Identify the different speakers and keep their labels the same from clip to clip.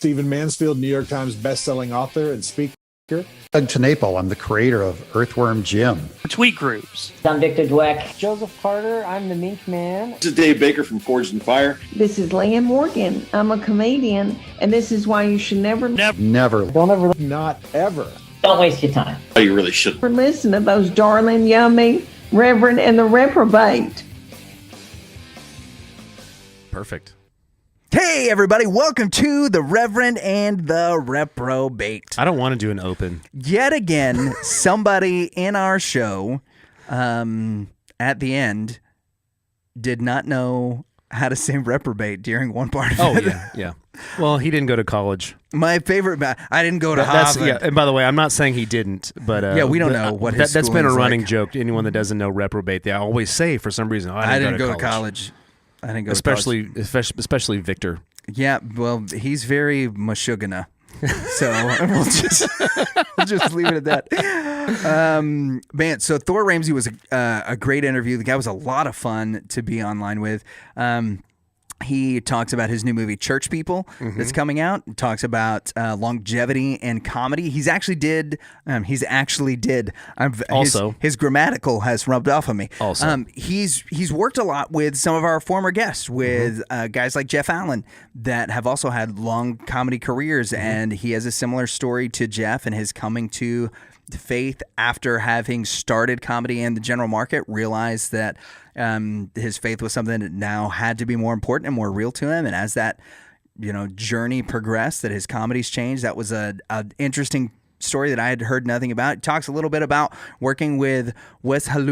Speaker 1: Stephen Mansfield, New York Times bestselling author and speaker.
Speaker 2: Doug Tenaple, I'm the creator of Earthworm Jim.
Speaker 3: Tweet groups.
Speaker 4: I'm Victor Dweck.
Speaker 5: Joseph Carter, I'm the Mink Man.
Speaker 6: This is Dave Baker from Forged in Fire.
Speaker 7: This is Leah Morgan. I'm a comedian, and this is why you should never
Speaker 5: Don't ever.
Speaker 1: Not ever.
Speaker 4: Don't waste your time.
Speaker 6: Oh, you really should.
Speaker 7: listen to those darling, yummy Reverend and the Reprobate.
Speaker 8: Perfect.
Speaker 3: Hey, everybody. Welcome to the Reverend and the Reprobate.
Speaker 8: I don't want to do an open.
Speaker 3: Yet again, somebody in our show at the end did not know how to say reprobate during one part of it.
Speaker 8: Yeah. Well, he didn't go to college.
Speaker 3: My favorite, I didn't go to Harvard.
Speaker 8: Yeah, and by the way, I'm not saying he didn't, but
Speaker 3: yeah, we don't know what his
Speaker 8: that's been a
Speaker 3: schooling's
Speaker 8: running
Speaker 3: like.
Speaker 8: joke. Anyone that doesn't know reprobate, they always say for some reason,
Speaker 3: I didn't go to college. I didn't go to college.
Speaker 8: Especially Victor.
Speaker 3: Yeah, well, he's very mashugana. So we'll just leave it at that. Man, so Thor Ramsey was a great interview. The guy was a lot of fun to be online with. He talks about his new movie, Church People, that's coming out. He talks about longevity and comedy. He's actually did.
Speaker 8: Also,
Speaker 3: his grammatical has rubbed off on me.
Speaker 8: Also,
Speaker 3: he's worked a lot with some of our former guests, with guys like Jeff Allen that have also had long comedy careers, and he has a similar story to Jeff and his coming to faith after having started comedy in the general market, realized that his faith was something that now had to be more important and more real to him. And as that, journey progressed, that his comedy's changed. That was an interesting story that I had heard nothing about. It talks a little bit about working with Wes who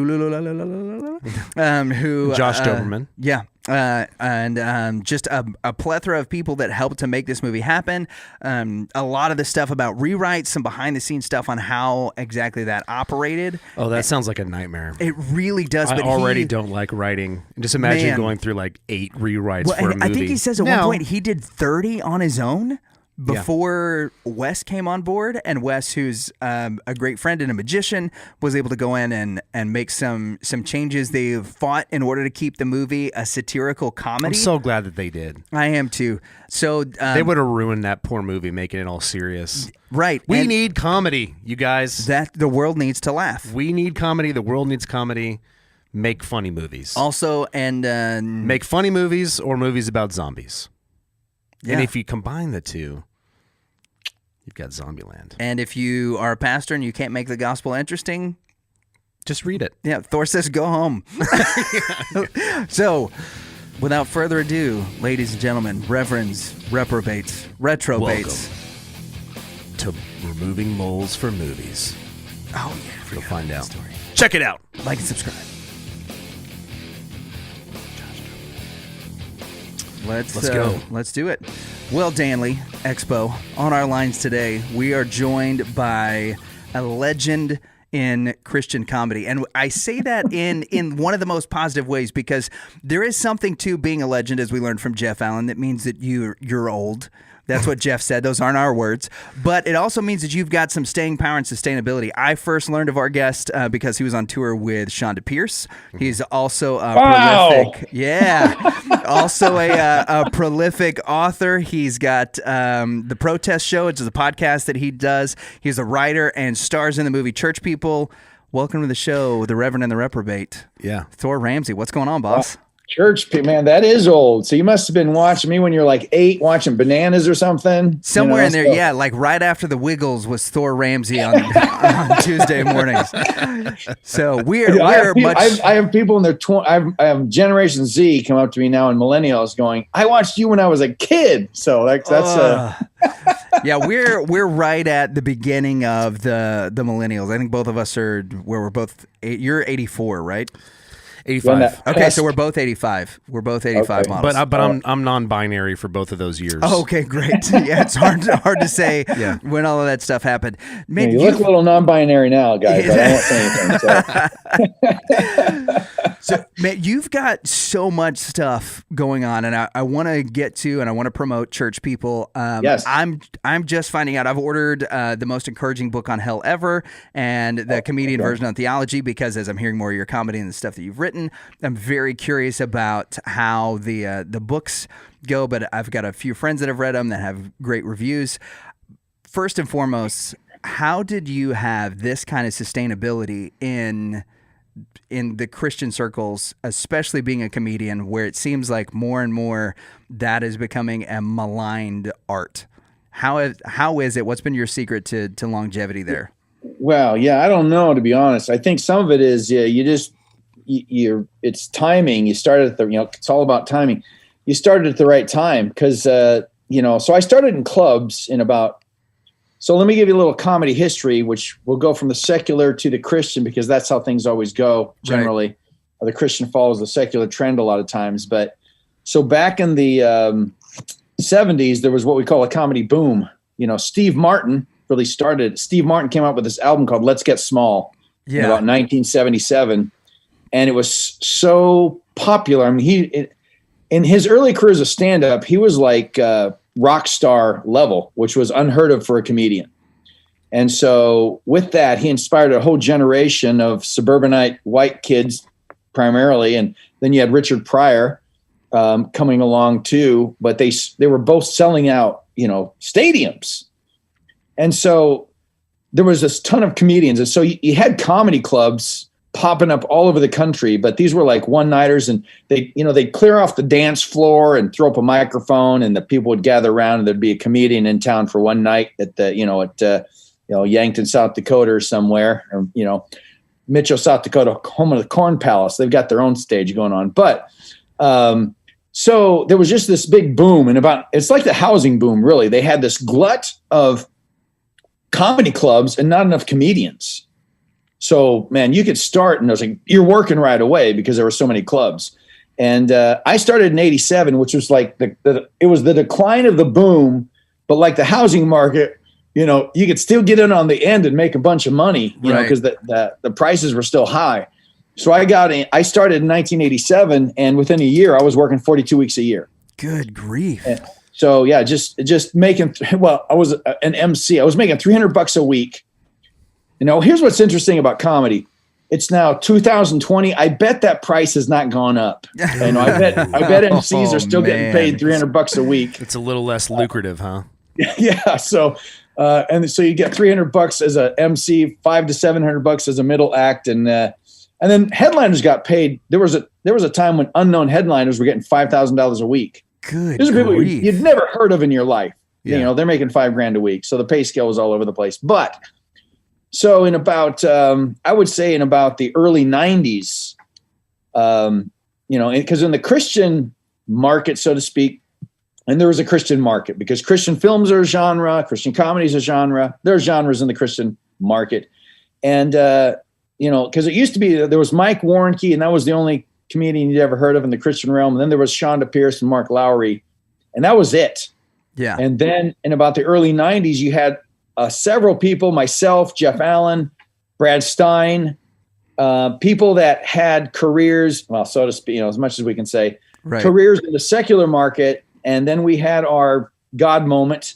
Speaker 8: Josh Doberman.
Speaker 3: Yeah. And just a plethora of people that helped to make this movie happen. A lot of the stuff about rewrites, some behind the scenes stuff on how exactly that operated.
Speaker 8: Oh, that sounds like a nightmare.
Speaker 3: It really does.
Speaker 8: I
Speaker 3: but
Speaker 8: already don't like writing. Just imagine going through like 8 rewrites for a movie.
Speaker 3: I think he says at one point he did 30 on his own before Wes came on board, and Wes, who's a great friend and a magician, was able to go in and make some changes. They fought in order to keep the movie a satirical comedy.
Speaker 8: I'm so glad that they did.
Speaker 3: I am too. So
Speaker 8: they would have ruined that poor movie, making it all serious.
Speaker 3: Right.
Speaker 8: We need comedy, you guys.
Speaker 3: That the world needs to laugh.
Speaker 8: We need comedy. The world needs comedy. Make funny movies.
Speaker 3: Also, and
Speaker 8: make funny movies or movies about zombies.
Speaker 3: Yeah.
Speaker 8: And if you combine the two, you've got Zombieland.
Speaker 3: And if you are a pastor and you can't make the gospel interesting,
Speaker 8: just read it.
Speaker 3: Yeah, Thor says go home. So, without further ado, ladies and gentlemen, reverends, reprobates, retrobates.
Speaker 8: Welcome to Removing Moles for Movies.
Speaker 3: Oh, yeah.
Speaker 8: You'll find out. Check it out.
Speaker 3: Like and subscribe. Let's go. Let's do it. Will Danley, Expo, on our lines today. We are joined by a legend in Christian comedy. And I say that in one of the most positive ways, because there is something to being a legend, as we learned from Jeff Allen, that means that you're old. That's what Jeff said. Those aren't our words. But it also means that you've got some staying power and sustainability. I first learned of our guest because he was on tour with Shonda Pierce. He's also a prolific. Yeah. Also a prolific author. He's got The Protest Show, which is a podcast that he does. He's a writer and stars in the movie Church People. Welcome to the show, The Reverend and the Reprobate.
Speaker 8: Yeah.
Speaker 3: Thor Ramsey. What's going on, boss?
Speaker 5: Church, man, that is old. So you must have been watching me when you're like 8, watching Bananas or something.
Speaker 3: Somewhere in there, yeah, like right after the Wiggles was Thor Ramsey on Tuesday mornings. So
Speaker 5: I have people in their I have Generation Z come up to me now and millennials going, "I watched you when I was a kid." So that's
Speaker 3: yeah, we're right at the beginning of the millennials. I think both of us are where we're both. You're 84, right?
Speaker 8: 85.
Speaker 3: Okay, so we're both 85. We're both 85 models.
Speaker 8: But I'm non-binary for both of those years.
Speaker 3: Oh, okay, great. Yeah, it's hard to say when all of that stuff happened.
Speaker 5: Man, you look a little non-binary now, guys. But I won't say anything. So.
Speaker 3: So, man, you've got so much stuff going on, and I want to get to, and I want to promote Church People.
Speaker 5: Yes.
Speaker 3: I'm just finding out. I've ordered the most encouraging book on hell ever, and the comedian version on theology, because as I'm hearing more of your comedy and the stuff that you've written, I'm very curious about how the books go. But I've got a few friends that have read them that have great reviews. First and foremost, how did you have this kind of sustainability in the Christian circles, especially being a comedian, where it seems like more and more that is becoming a maligned art? How is it? What's been your secret to longevity there?
Speaker 5: Well, yeah, I don't know, to be honest. I think some of it is it's timing. You started at it's all about timing. You started at the right time because, so I started in clubs so let me give you a little comedy history, which will go from the secular to the Christian, because that's how things always go generally. Right. The Christian follows the secular trend a lot of times. But so back in the 70s, there was what we call a comedy boom. Steve Martin really started. Steve Martin came out with this album called Let's Get Small in about 1977. And it was so popular. I mean, in his early career as a stand-up, he was like rock star level, which was unheard of for a comedian. And so with that, he inspired a whole generation of suburbanite white kids primarily. And then you had Richard Pryor coming along too, but they were both selling out, stadiums. And so there was this ton of comedians. And so you had comedy clubs popping up all over the country, but these were like one-nighters, and they'd clear off the dance floor and throw up a microphone, and the people would gather around, and there'd be a comedian in town for one night at Yankton, South Dakota or somewhere, or, Mitchell, South Dakota, home of the Corn Palace. They've got their own stage going on. But so there was just this big boom, and it's like the housing boom, really. They had this glut of comedy clubs and not enough comedians. So, man, you could start, and I was like, you're working right away because there were so many clubs. And I started in 87, which was like it was the decline of the boom, but like the housing market, you could still get in on the end and make a bunch of money, because the prices were still high. So I started in 1987, and within a year, I was working 42 weeks a year.
Speaker 3: Good grief.
Speaker 5: And so, yeah, just making, I was an MC. I was making $300 a week. Here's what's interesting about comedy. It's now 2020. I bet that price has not gone up. I bet MCs are still getting paid $300 a week.
Speaker 8: It's a little less lucrative, huh?
Speaker 5: Yeah. So, so you get $300 as a MC, $500 to $700 as a middle act, and then headliners got paid. There was a time when unknown headliners were getting $5,000 a week.
Speaker 3: Good.
Speaker 5: These are people you'd never heard of in your life. Yeah. They're making $5,000 a week. So the pay scale was all over the place, but. So in about, I would say in about the early 90s, because in the Christian market, so to speak, and there was a Christian market because Christian films are a genre, Christian comedy is a genre. There are genres in the Christian market. And, because it used to be, there was Mike Warnke, and that was the only comedian you'd ever heard of in the Christian realm. And then there was Shonda Pierce and Mark Lowry, and that was it. Yeah. And then in about the early 90s, you had several people, myself, Jeff Allen, Brad Stein, people that had careers, well, so to speak, as much as we can say, careers in the secular market. And then we had our God moment.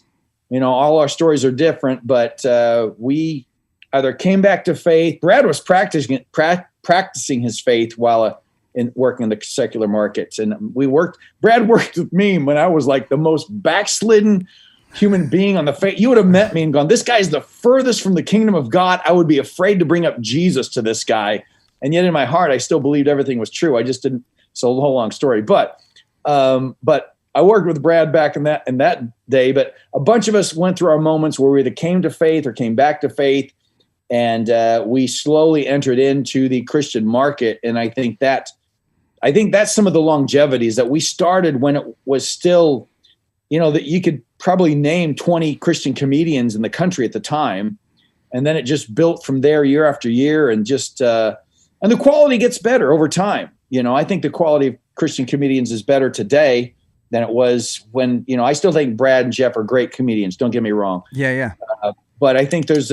Speaker 5: All our stories are different, but we either came back to faith. Brad was practicing his faith while in working in the secular markets. And Brad worked with me when I was like the most backslidden human being on the face. You would have met me and gone, this guy's the furthest from the kingdom of God. I would be afraid to bring up Jesus to this guy. And yet in my heart, I still believed everything was true. I just didn't. It's a whole long story, but I worked with Brad back in that day, but a bunch of us went through our moments where we either came to faith or came back to faith. And we slowly entered into the Christian market. And I think that's some of the longevities that we started when it was still, that you could probably name 20 Christian comedians in the country at the time. And then it just built from there year after year, and just, and the quality gets better over time. I think the quality of Christian comedians is better today than it was when, I still think Brad and Jeff are great comedians. Don't get me wrong.
Speaker 3: Yeah.
Speaker 5: But I think there's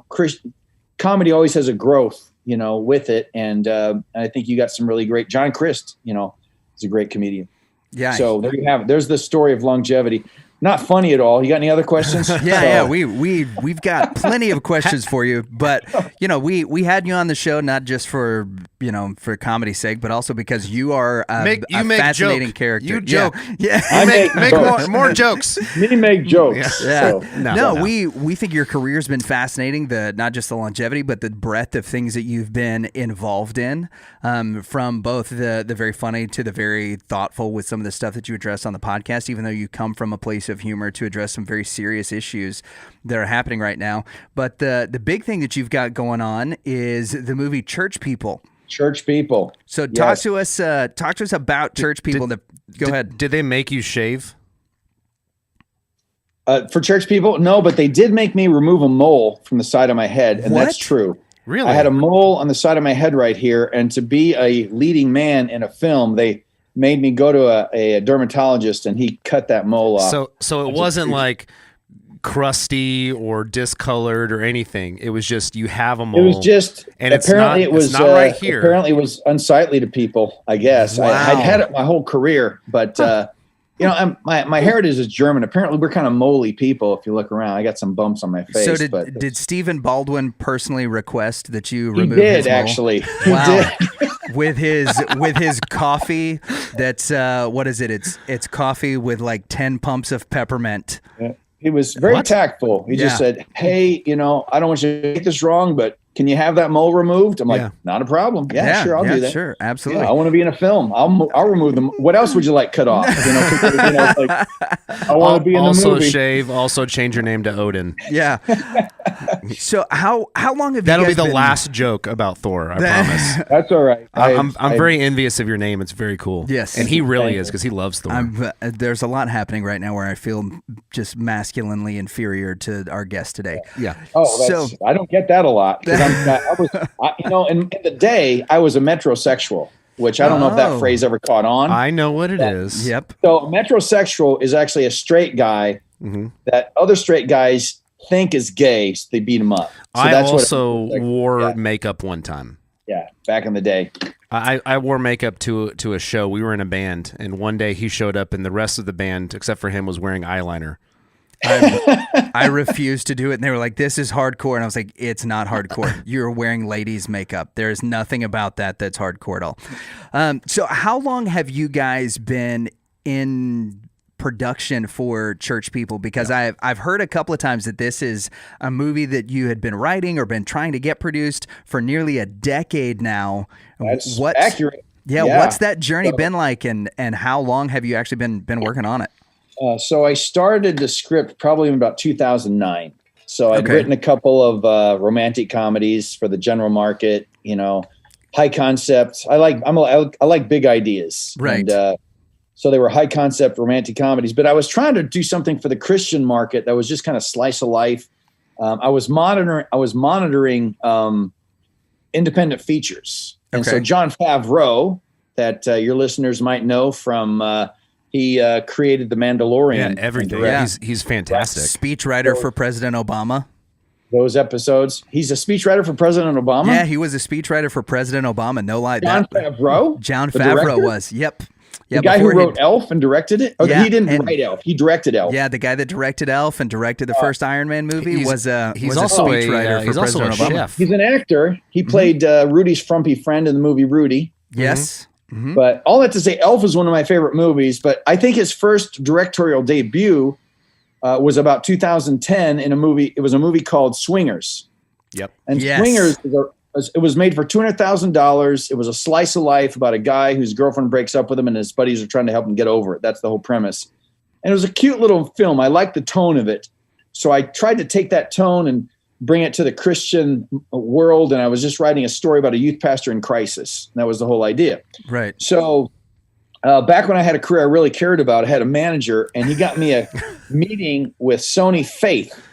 Speaker 5: Christian comedy always has a growth with it. And I think you got some really great, John Christ, is a great comedian.
Speaker 3: Yeah.
Speaker 5: So there you have it. There's the story of longevity. Not funny at all. You got any other questions?
Speaker 3: Yeah. We've got plenty of questions for you, but we had you on the show not just for for comedy's sake, but also because you are a fascinating character.
Speaker 8: You joke.
Speaker 3: Yeah.
Speaker 5: I
Speaker 8: make more jokes.
Speaker 5: Me make jokes.
Speaker 3: Yeah.
Speaker 5: So.
Speaker 3: No, we think your career's been fascinating. Not just the longevity, but the breadth of things that you've been involved in, from both the very funny to the very thoughtful with some of the stuff that you address on the podcast. Even though you come from a place of humor to address some very serious issues that are happening right now. But the big thing that you've got going on is the movie Church People.
Speaker 5: Church People.
Speaker 3: So talk to us about Church People. Go ahead.
Speaker 8: Did they make you shave?
Speaker 5: For Church People? No, but they did make me remove a mole from the side of my head, and that's true.
Speaker 8: Really?
Speaker 5: I had a mole on the side of my head right here, and to be a leading man in a film, they made me go to a dermatologist, and he cut that mole off.
Speaker 8: So it wasn't like crusty or discolored or anything. It was just you have a mole.
Speaker 5: It was just, and apparently it was
Speaker 8: not right here.
Speaker 5: Apparently it was unsightly to people, I guess.
Speaker 3: Wow.
Speaker 5: I'd had it my whole career, but my heritage is German. Apparently we're kind of moly people. If you look around, I got some bumps on my face.
Speaker 3: So did Stephen Baldwin personally request that you remove
Speaker 5: his mole?
Speaker 3: Actually. Wow. With his coffee, that's what is it? It's coffee with like 10 pumps of peppermint.
Speaker 5: Yeah. He was very tactful. He just said, "Hey, I don't want you to get this wrong, but can you have that mole removed?" I'm like, "Not a problem. Yeah, sure, I'll do that.
Speaker 3: Sure, absolutely.
Speaker 5: Yeah, I want to be in a film. I'll remove them. What else would you like cut off? I want to be in the
Speaker 8: also
Speaker 5: movie.
Speaker 8: Shave. Also change your name to Odin.
Speaker 3: Yeah. So how long have
Speaker 8: That'll
Speaker 3: you
Speaker 8: be
Speaker 3: guys
Speaker 8: the last joke about Thor. I promise.
Speaker 5: That's all right.
Speaker 8: I'm very envious of your name. It's very cool.
Speaker 3: Yes,
Speaker 8: and he really is because he loves Thor.
Speaker 3: There's a lot happening right now where I feel just masculinely inferior to our guest today.
Speaker 8: Yeah.
Speaker 5: Oh, I don't get that a lot. In the day, I was a metrosexual, which I don't know if that phrase ever caught on.
Speaker 8: I know what it is.
Speaker 3: Yep.
Speaker 5: So a metrosexual is actually a straight guy that other straight guys think is gay, so they beat him up. So
Speaker 8: I
Speaker 5: that's
Speaker 8: also wore makeup one time.
Speaker 5: Yeah, back in the day.
Speaker 8: I wore makeup to a show. We were in a band, and one day he showed up, and the rest of the band, except for him, was wearing eyeliner.
Speaker 3: I refused to do it, and they were like, "This is hardcore," and I was like, "It's not hardcore. You're wearing ladies' makeup. There is nothing about that's hardcore at all." So, how long have you guys been in production for Church People? Because I've heard a couple of times that this is a movie that you had been writing or been trying to get produced for nearly a decade now.
Speaker 5: That's accurate.
Speaker 3: Yeah, what's that journey been like, and how long have you actually been working on it?
Speaker 5: So I started the script probably in about 2009. So I'd written a couple of romantic comedies for the general market, high concept. I like big ideas.
Speaker 3: Right.
Speaker 5: And, so they were high concept romantic comedies, but I was trying to do something for the Christian market that was just kind of slice of life. I was monitoring independent features. And so Jon Favreau, that your listeners might know from he created The Mandalorian.
Speaker 8: Yeah, everything. Yeah. He's fantastic.
Speaker 3: Speechwriter for President Obama.
Speaker 5: Those episodes. He's a speechwriter for President Obama?
Speaker 3: Yeah, he was a speechwriter for President Obama. No lie.
Speaker 5: Jon Favreau?
Speaker 3: Jon Favreau was. Yep.
Speaker 5: The guy who wrote Elf and directed it? He didn't write Elf. He directed Elf.
Speaker 3: Yeah, the guy that directed Elf and directed the first Iron Man movie
Speaker 8: he's
Speaker 3: was
Speaker 8: also
Speaker 3: a speechwriter for President Obama.
Speaker 8: Chef.
Speaker 5: He's an actor. He played Rudy's frumpy friend in the movie Rudy.
Speaker 3: Yes. Mm-hmm.
Speaker 5: But all that to say, Elf is one of my favorite movies. But I think his first directorial debut was about 2010 in a movie. It was a movie called Swingers.
Speaker 8: Yep.
Speaker 5: And Swingers, it was made for $200,000. It was a slice of life about a guy whose girlfriend breaks up with him and his buddies are trying to help him get over it. That's the whole premise. And it was a cute little film. I liked the tone of it. So I tried to take that tone and bring it to the Christian world. And I was just writing a story about a youth pastor in crisis. And that was the whole idea.
Speaker 3: Right.
Speaker 5: So back when I had a career I really cared about, I had a manager, and he got me a meeting with Sony Faith.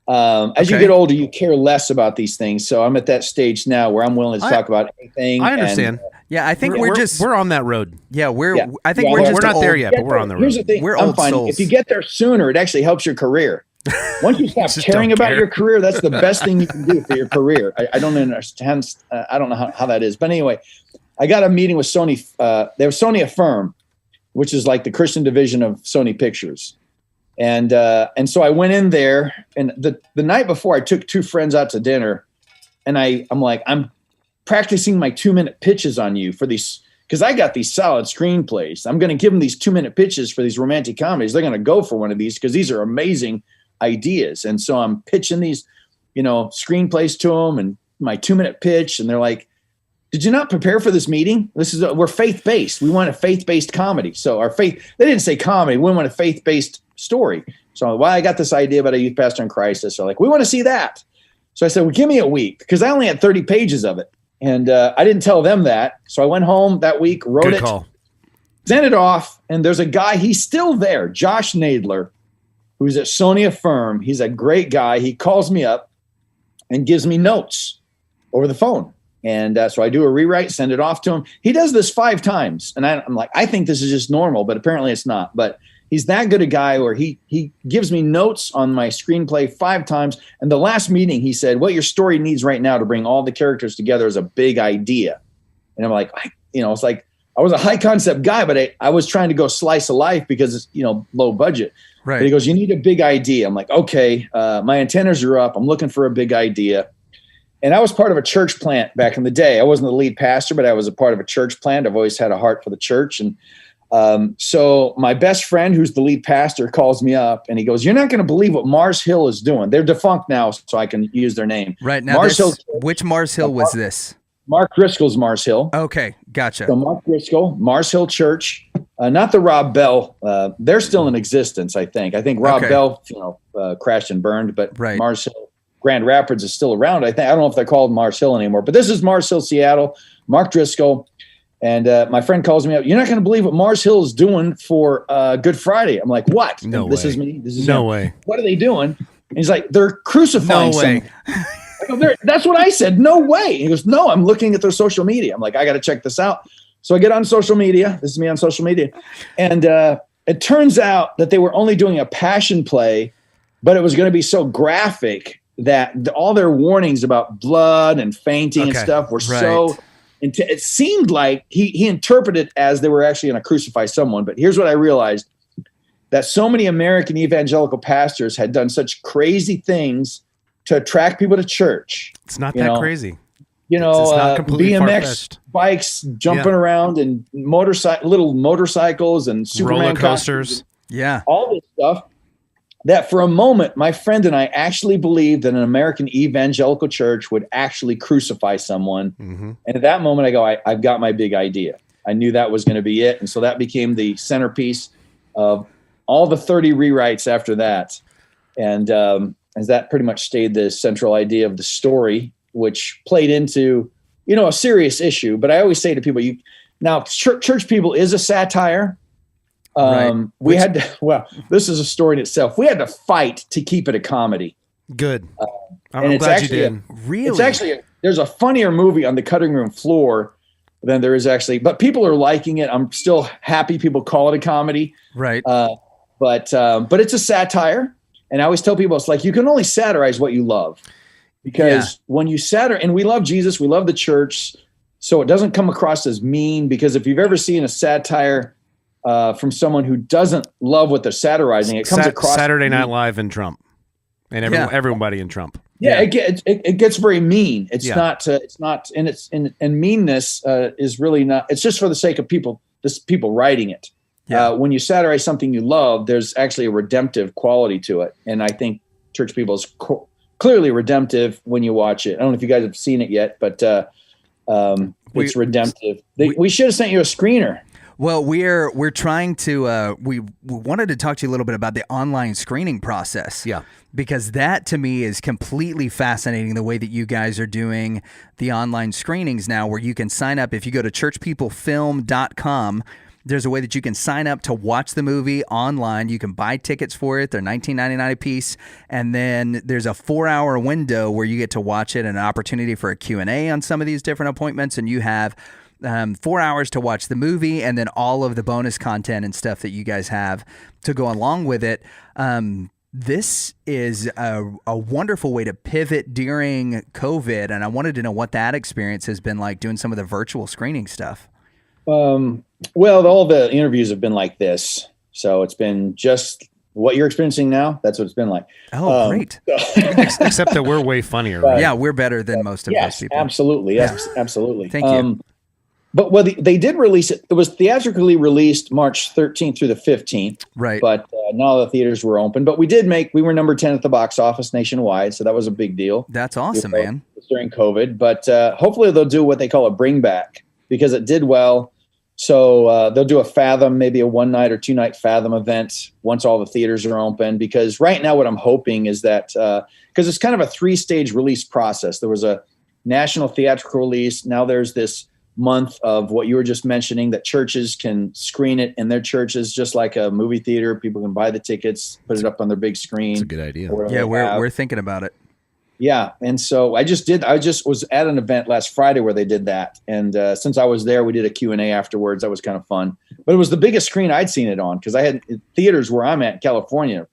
Speaker 5: As you get older, you care less about these things. So I'm at that stage now where I'm willing to talk about anything.
Speaker 8: I understand.
Speaker 3: Yeah, I think
Speaker 8: we're on that road.
Speaker 3: Yeah,
Speaker 8: I think we're not there yet, but we're on the road.
Speaker 5: Here's the thing.
Speaker 3: We're
Speaker 5: I'm
Speaker 3: old
Speaker 5: finding
Speaker 3: souls.
Speaker 5: if you get there sooner, it actually helps your career. Once you stop
Speaker 8: Just
Speaker 5: caring
Speaker 8: don't
Speaker 5: about
Speaker 8: care.
Speaker 5: your career, that's the best thing you can do for your career. I don't understand. I don't know how that is. But anyway, I got a meeting with Sony. They were Sony Affirm, which is like the Christian division of Sony Pictures. And so I went in there, and the night before I took 2 friends out to dinner, and I'm like, I'm practicing my 2-minute pitches on you for these, because I got these solid screenplays. I'm going to give them these 2-minute pitches for these romantic comedies. They're going to go for one of these because these are amazing ideas. And so I'm pitching these, screenplays to them and my 2-minute pitch. And they're like, did you not prepare for this meeting? We're faith-based. We want a faith-based comedy. So they didn't say comedy. We want a faith-based story. So I got this idea about a youth pastor in crisis. They're like, we want to see that. So I said, well, give me a week, because I only had 30 pages of it. And I didn't tell them that. So I went home that week, wrote
Speaker 8: Good
Speaker 5: it,
Speaker 8: call.
Speaker 5: sent it off. And there's a guy, he's still there, Josh Nadler, who's at Sony Affirm. He's a great guy. He calls me up and gives me notes over the phone. And so I do a rewrite, send it off to him. He does this 5 times. And I'm like, I think this is just normal, but apparently it's not. But he's that good a guy where he gives me notes on my screenplay 5 times. And the last meeting, he said, what your story needs right now to bring all the characters together is a big idea. And I'm like, it's like, I was a high concept guy, but I was trying to go slice of life because it's, low budget.
Speaker 3: Right.
Speaker 5: But he goes, you need a big idea. I'm like, okay, my antennas are up. I'm looking for a big idea. And I was part of a church plant back in the day. I wasn't the lead pastor, but I was a part of a church plant. I've always had a heart for the church. And so my best friend, who's the lead pastor, calls me up and he goes, you're not going to believe what Mars Hill is doing. They're defunct now, so I can use their name.
Speaker 3: Right. Now, which Mars Hill was this?
Speaker 5: Mark Driscoll's Mars Hill.
Speaker 3: Okay. Gotcha.
Speaker 5: So Mark Driscoll, Mars Hill Church, not the Rob Bell. They're still in existence, I think. I think Rob Bell, crashed and burned, but
Speaker 3: right.
Speaker 5: Mars Hill, Grand Rapids is still around. I don't know if they're called Mars Hill anymore, but this is Mars Hill, Seattle, Mark Driscoll. And my friend calls me up. You're not going to believe what Mars Hill is doing for Good Friday. I'm like, what?
Speaker 8: No
Speaker 5: this
Speaker 8: way.
Speaker 5: is me. This is
Speaker 8: No
Speaker 5: him.
Speaker 8: way.
Speaker 5: What are they doing? And he's like, they're crucifying
Speaker 3: No way.
Speaker 5: someone. I go, that's what I said. No way. He goes, no, I'm looking at their social media. I'm like, I got to check this out. So I get on social media. This is me on social media. And it turns out that they were only doing a passion play, but it was going to be so graphic that all their warnings about blood and fainting and stuff were so. It seemed like he interpreted it as they were actually going to crucify someone. But here's what I realized: that so many American evangelical pastors had done such crazy things to attract people to church.
Speaker 8: It's not that crazy.
Speaker 5: It's
Speaker 8: not completely
Speaker 5: BMX
Speaker 8: far-fetched.
Speaker 5: bikes jumping around and little motorcycles and Superman
Speaker 8: roller coasters.
Speaker 5: costumes,
Speaker 3: Yeah.
Speaker 5: all this stuff. That for a moment, my friend and I actually believed that an American evangelical church would actually crucify someone.
Speaker 8: Mm-hmm.
Speaker 5: And at that moment, I go, I've got my big idea. I knew that was going to be it. And so that became the centerpiece of all the 30 rewrites after that. And as that pretty much stayed the central idea of the story, which played into, a serious issue. But I always say to people, church people is a satire. We had to, this is a story in itself. We had to fight to keep it a comedy.
Speaker 8: Good.
Speaker 5: And
Speaker 8: I'm
Speaker 5: it's
Speaker 8: glad you
Speaker 5: actually
Speaker 8: did.
Speaker 3: Really?
Speaker 5: It's actually, there's a funnier movie on the cutting room floor than there is actually, but people are liking it. I'm still happy people call it a comedy.
Speaker 3: Right.
Speaker 5: But it's a satire. And I always tell people, it's like, you can only satirize what you love, because when you satire, and we love Jesus, we love the church. So it doesn't come across as mean, because if you've ever seen a satire from someone who doesn't love what they're satirizing, it comes across
Speaker 8: Saturday Night Live and Trump and everybody in Trump.
Speaker 5: Yeah, it gets very mean. It's not, and meanness is really not, it's just for the sake of people writing it. Yeah. When you satirize something you love, there's actually a redemptive quality to it. And I think church people is clearly redemptive when you watch it. I don't know if you guys have seen it yet, but it's redemptive. We should have sent you a screener.
Speaker 3: Well, we're trying to we wanted to talk to you a little bit about the online screening process. Yeah. Because that to me is completely fascinating, the way that you guys are doing the online screenings now, where you can sign up. If you go to churchpeoplefilm.com, there's a way that you can sign up to watch the movie online. You can buy tickets for it. They're $19.99 a piece. And then there's a 4-hour window where you get to watch it, and an opportunity for a Q&A on some of these different appointments. And you have 4 hours to watch the movie, and then all of the bonus content and stuff that you guys have to go along with it. this is a wonderful way to pivot during COVID, and I wanted to know what that experience has been like doing some of the virtual screening stuff.
Speaker 5: Well, all the interviews have been like this, so it's been just what you're experiencing now. That's what it's been like.
Speaker 3: Oh, great!
Speaker 8: Except that we're way funnier. Right?
Speaker 3: Yeah, we're better than most of those
Speaker 5: Yes,
Speaker 3: people.
Speaker 5: absolutely. Yes, absolutely.
Speaker 3: Thank you.
Speaker 5: But they did release it. It was theatrically released March 13th through the 15th.
Speaker 3: Right.
Speaker 5: But now the theaters were open. But we were number 10 at the box office nationwide, so that was a big deal.
Speaker 3: That's awesome, man.
Speaker 5: During COVID. But hopefully they'll do what they call a bring back, because it did well. So they'll do a Fathom, maybe a 1 night or 2 night Fathom event once all the theaters are open. Because right now what I'm hoping is that, because it's kind of a 3-stage release process. There was a national theatrical release. Now there's this month of what you were just mentioning, that churches can screen it in their churches just like a movie theater. People can buy the tickets, put it up on their big screen.
Speaker 8: That's a good idea.
Speaker 3: Yeah, we're thinking about it.
Speaker 5: Yeah. And so I just was at an event last Friday where they did that. And since I was there, we did a Q&A afterwards. That was kind of fun. But it was the biggest screen I'd seen it on, because I had theaters where I'm at in California.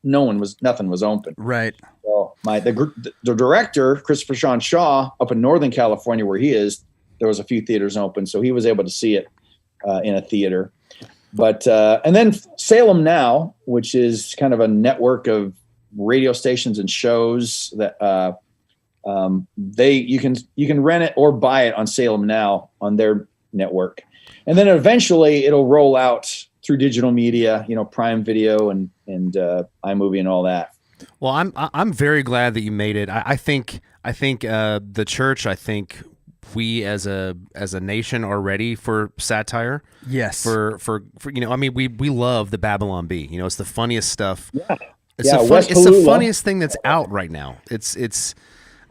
Speaker 5: Nothing was open.
Speaker 3: Right.
Speaker 5: So the director, Christopher Sean Shaw, up in Northern California where he is, there was a few theaters open, so he was able to see it in a theater. But and then Salem Now, which is kind of a network of radio stations and shows that you can rent it or buy it on Salem Now on their network, and then eventually it'll roll out through digital media, Prime Video and iMovie and all that.
Speaker 8: Well, I'm very glad that you made it. I think the church. I think we as a nation are ready for satire.
Speaker 3: Yes.
Speaker 8: For I mean, we love the Babylon Bee. It's the funniest stuff.
Speaker 5: Yeah.
Speaker 8: It's the funniest thing that's out right now. It's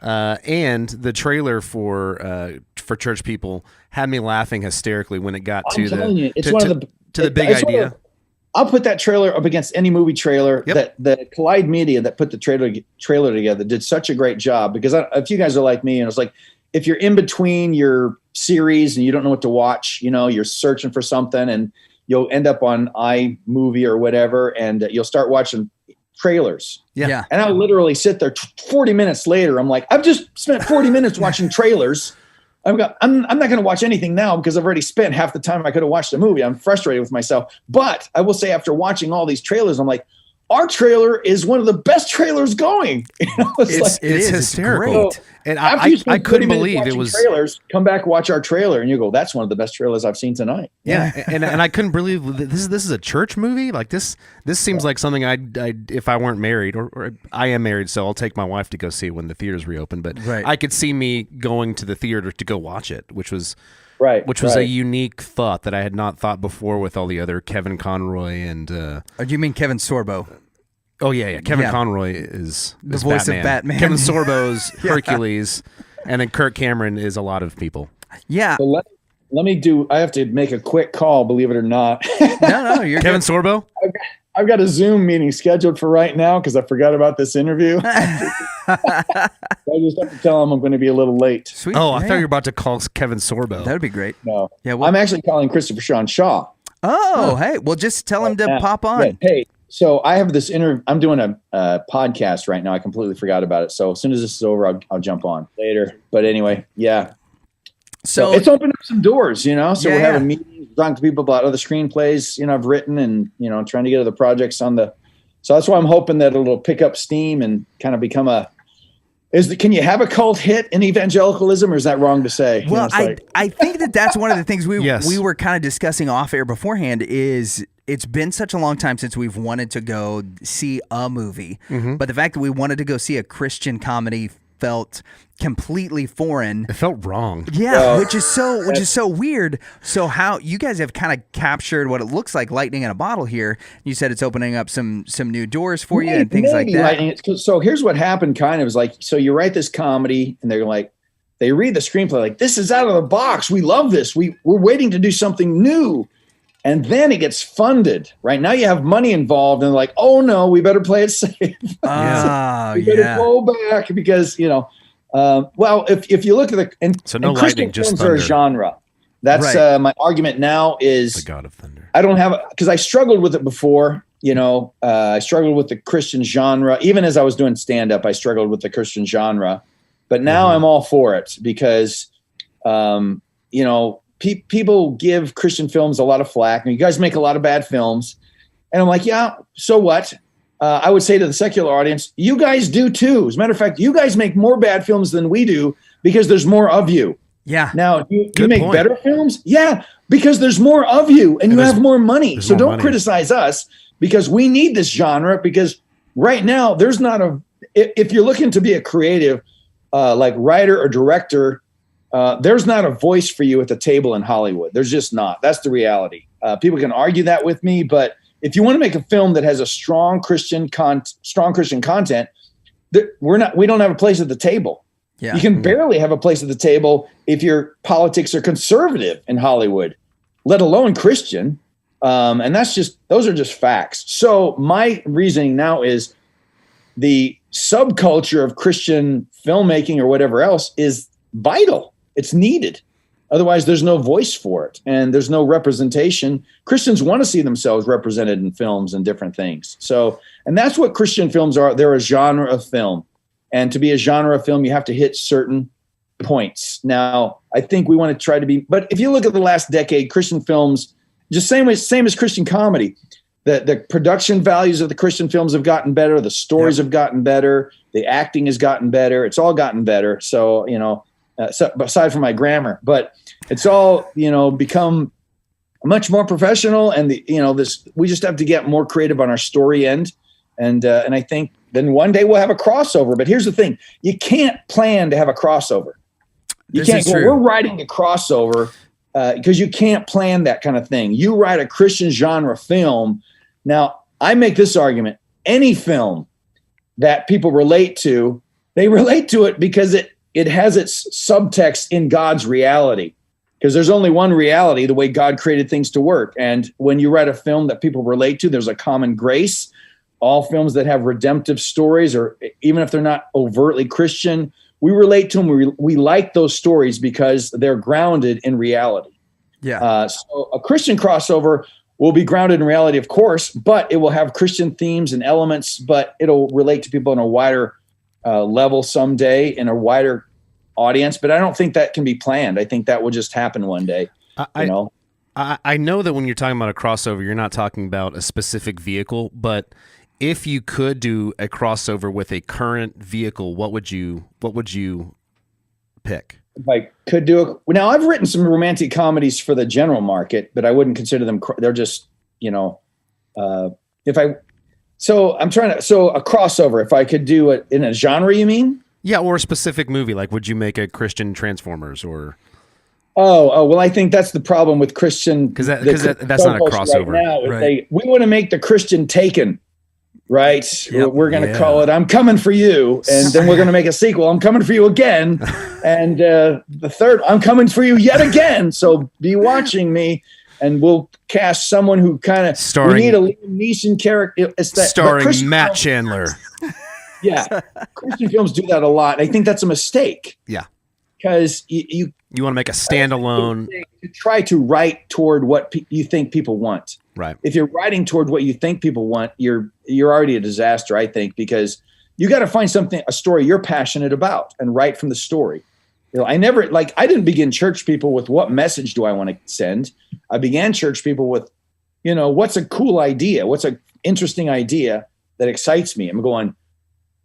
Speaker 8: and the trailer for Church People had me laughing hysterically when it got to the big idea.
Speaker 5: I'll put that trailer up against any movie trailer.
Speaker 8: Yep.
Speaker 5: That Collide Media that put the trailer together did such a great job, because if you guys are like me, and it's like, if you're in between your series and you don't know what to watch, you're searching for something, and you'll end up on iMovie or whatever, and you'll start watching trailers.
Speaker 3: Yeah.
Speaker 5: And I'll literally sit there 40 minutes later. I'm like, I've just spent 40 minutes watching trailers. I'm not going to watch anything now because I've already spent half the time I could have watched a movie. I'm frustrated with myself. But I will say, after watching all these trailers, I'm like, our trailer is one of the best trailers going.
Speaker 8: It's hysterical.
Speaker 3: Great.
Speaker 8: And I couldn't believe it was
Speaker 5: trailers. Come back, watch our trailer, and you go, "That's one of the best trailers I've seen tonight."
Speaker 8: Yeah, and I couldn't believe this is a church movie. Like this seems like something I'd if I weren't married, or I am married, so I'll take my wife to go see it when the theaters reopen. But I could see me going to the theater to go watch it, which was a unique thought that I had not thought before with all the other Kevin Conroy and.
Speaker 3: You mean Kevin Sorbo?
Speaker 8: Oh yeah. Kevin Conroy is
Speaker 3: the voice
Speaker 8: Batman.
Speaker 3: of Batman.
Speaker 8: Kevin Sorbo's Hercules, and then Kirk Cameron is a lot of people.
Speaker 3: Yeah.
Speaker 5: So let me do. I have to make a quick call. Believe it or not.
Speaker 3: No, you're
Speaker 8: Kevin
Speaker 3: good.
Speaker 8: Sorbo.
Speaker 5: I've got a Zoom meeting scheduled for right now because I forgot about this interview. I just have to tell him I'm going to be a little late.
Speaker 3: Sweet.
Speaker 8: Oh, I thought you were about to call Kevin Sorbo.
Speaker 3: That would be great.
Speaker 5: No.
Speaker 3: Yeah.
Speaker 5: I'm actually calling Christopher Sean Shaw.
Speaker 3: Oh, hey. Well, just tell him to pop on.
Speaker 5: Yeah, hey. So I have this interview. I'm doing a podcast right now. I completely forgot about it. So as soon as this is over, I'll jump on later. But anyway, yeah. So it's opened up some doors, So we're having meetings, talking to people about other screenplays, I've written, and trying to get other projects on the. So that's why I'm hoping that it'll pick up steam and kind of become can you have a cult hit in evangelicalism, or is that wrong to say?
Speaker 3: Well, I think that's one of the things we were kind of discussing off air beforehand is it's been such a long time since we've wanted to go see a movie, but the fact that we wanted to go see a Christian comedy felt completely foreign.
Speaker 8: It felt wrong.
Speaker 3: Yeah, which is so weird. So how you guys have kind of captured what it looks like lightning in a bottle here. You said it's opening up some new doors for you and things like that.
Speaker 5: So here's what happened kind of is like, so you write this comedy and they're like, they read the screenplay like, this is out of the box. We love this. We're waiting to do something new. And then it gets funded. Right now you have money involved and like, oh no, we better play it safe. We better go back because, well, if you look at and Christian films are a genre. That's my argument now is
Speaker 8: the God of Thunder.
Speaker 5: I don't have because I struggled with it before. I struggled with the Christian genre. Even as I was doing stand-up, I struggled with the Christian genre. But now I'm all for it because, people give Christian films a lot of flack. And you guys make a lot of bad films. And I'm like, yeah, so what? I would say to the secular audience, you guys do too. As a matter of fact, you guys make more bad films than we do because there's more of you.
Speaker 3: Yeah.
Speaker 5: Now, you make better films? Yeah, because there's more of you and you have more money. So don't criticize us because we need this genre because right now there's not if you're looking to be a creative like writer or director, there's not a voice for you at the table in Hollywood. There's just not. That's the reality. People can argue that with me, but if you want to make a film that has a strong Christian content, we don't have a place at the table. Yeah. You can barely have a place at the table if your politics are conservative in Hollywood, let alone Christian. And those are just facts. So my reasoning now is the subculture of Christian filmmaking or whatever else is vital. It's needed. Otherwise, there's no voice for it and there's no representation. Christians want to see themselves represented in films and different things. So, and that's what Christian films are. They're a genre of film. And to be a genre of film, you have to hit certain points. Now, I think we want to try to be, but if you look at the last decade, Christian films, just same as Christian comedy, the production values of the Christian films have gotten better. The stories have gotten better. The acting has gotten better. It's all gotten better. So, aside from my grammar, but it's all, become much more professional. And we just have to get more creative on our story end. And I think then one day we'll have a crossover. But here's the thing. You can't plan to have a crossover. You can't go, we're writing a crossover because you can't plan that kind of thing. You write a Christian genre film. Now, I make this argument. Any film that people relate to, they relate to it because it has its subtext in God's reality. Because there's only one reality, the way God created things to work. And when you write a film that people relate to, there's a common grace. All films that have redemptive stories, or even if they're not overtly Christian, we relate to them. We like those stories because they're grounded in reality. Yeah. So a Christian crossover will be grounded in reality, of course, but it will have Christian themes and elements, but it'll relate to people in a wider level someday, in a wider audience. But I don't think that can be planned. I think that will just happen one day. I
Speaker 8: know that when you're talking about a crossover, you're not talking about a specific vehicle, but if you could do a crossover with a current vehicle, what would you pick?
Speaker 5: If I could do it now, I've written some romantic comedies for the general market, but I wouldn't consider them. They're just, so a crossover. If I could do it in a genre, you mean?
Speaker 8: Yeah, or a specific movie. Like, would you make a Christian Transformers or?
Speaker 5: Oh, well, I think that's the problem with Christian
Speaker 8: because that's not a crossover.
Speaker 5: Right now, we want to make the Christian Taken. Right. Yep. We're going to call it I'm Coming for You. And then we're going to make a sequel. I'm Coming for You Again. And the third, I'm Coming for You Yet Again. So be watching me. And we'll cast someone who kind of, we need a Liam Neeson character.
Speaker 8: Starring Matt Chandler.
Speaker 5: Yeah. Christian films do that a lot. I think that's a mistake.
Speaker 8: Yeah.
Speaker 5: Because you
Speaker 8: want to make a standalone.
Speaker 5: You try to write toward what you think people want.
Speaker 8: Right.
Speaker 5: If you're writing toward what you think people want, you're already a disaster, I think, because you got to find a story you're passionate about and write from the story. I didn't begin church people with what message do I want to send. I began church people with, what's a cool idea? What's an interesting idea that excites me? I'm going,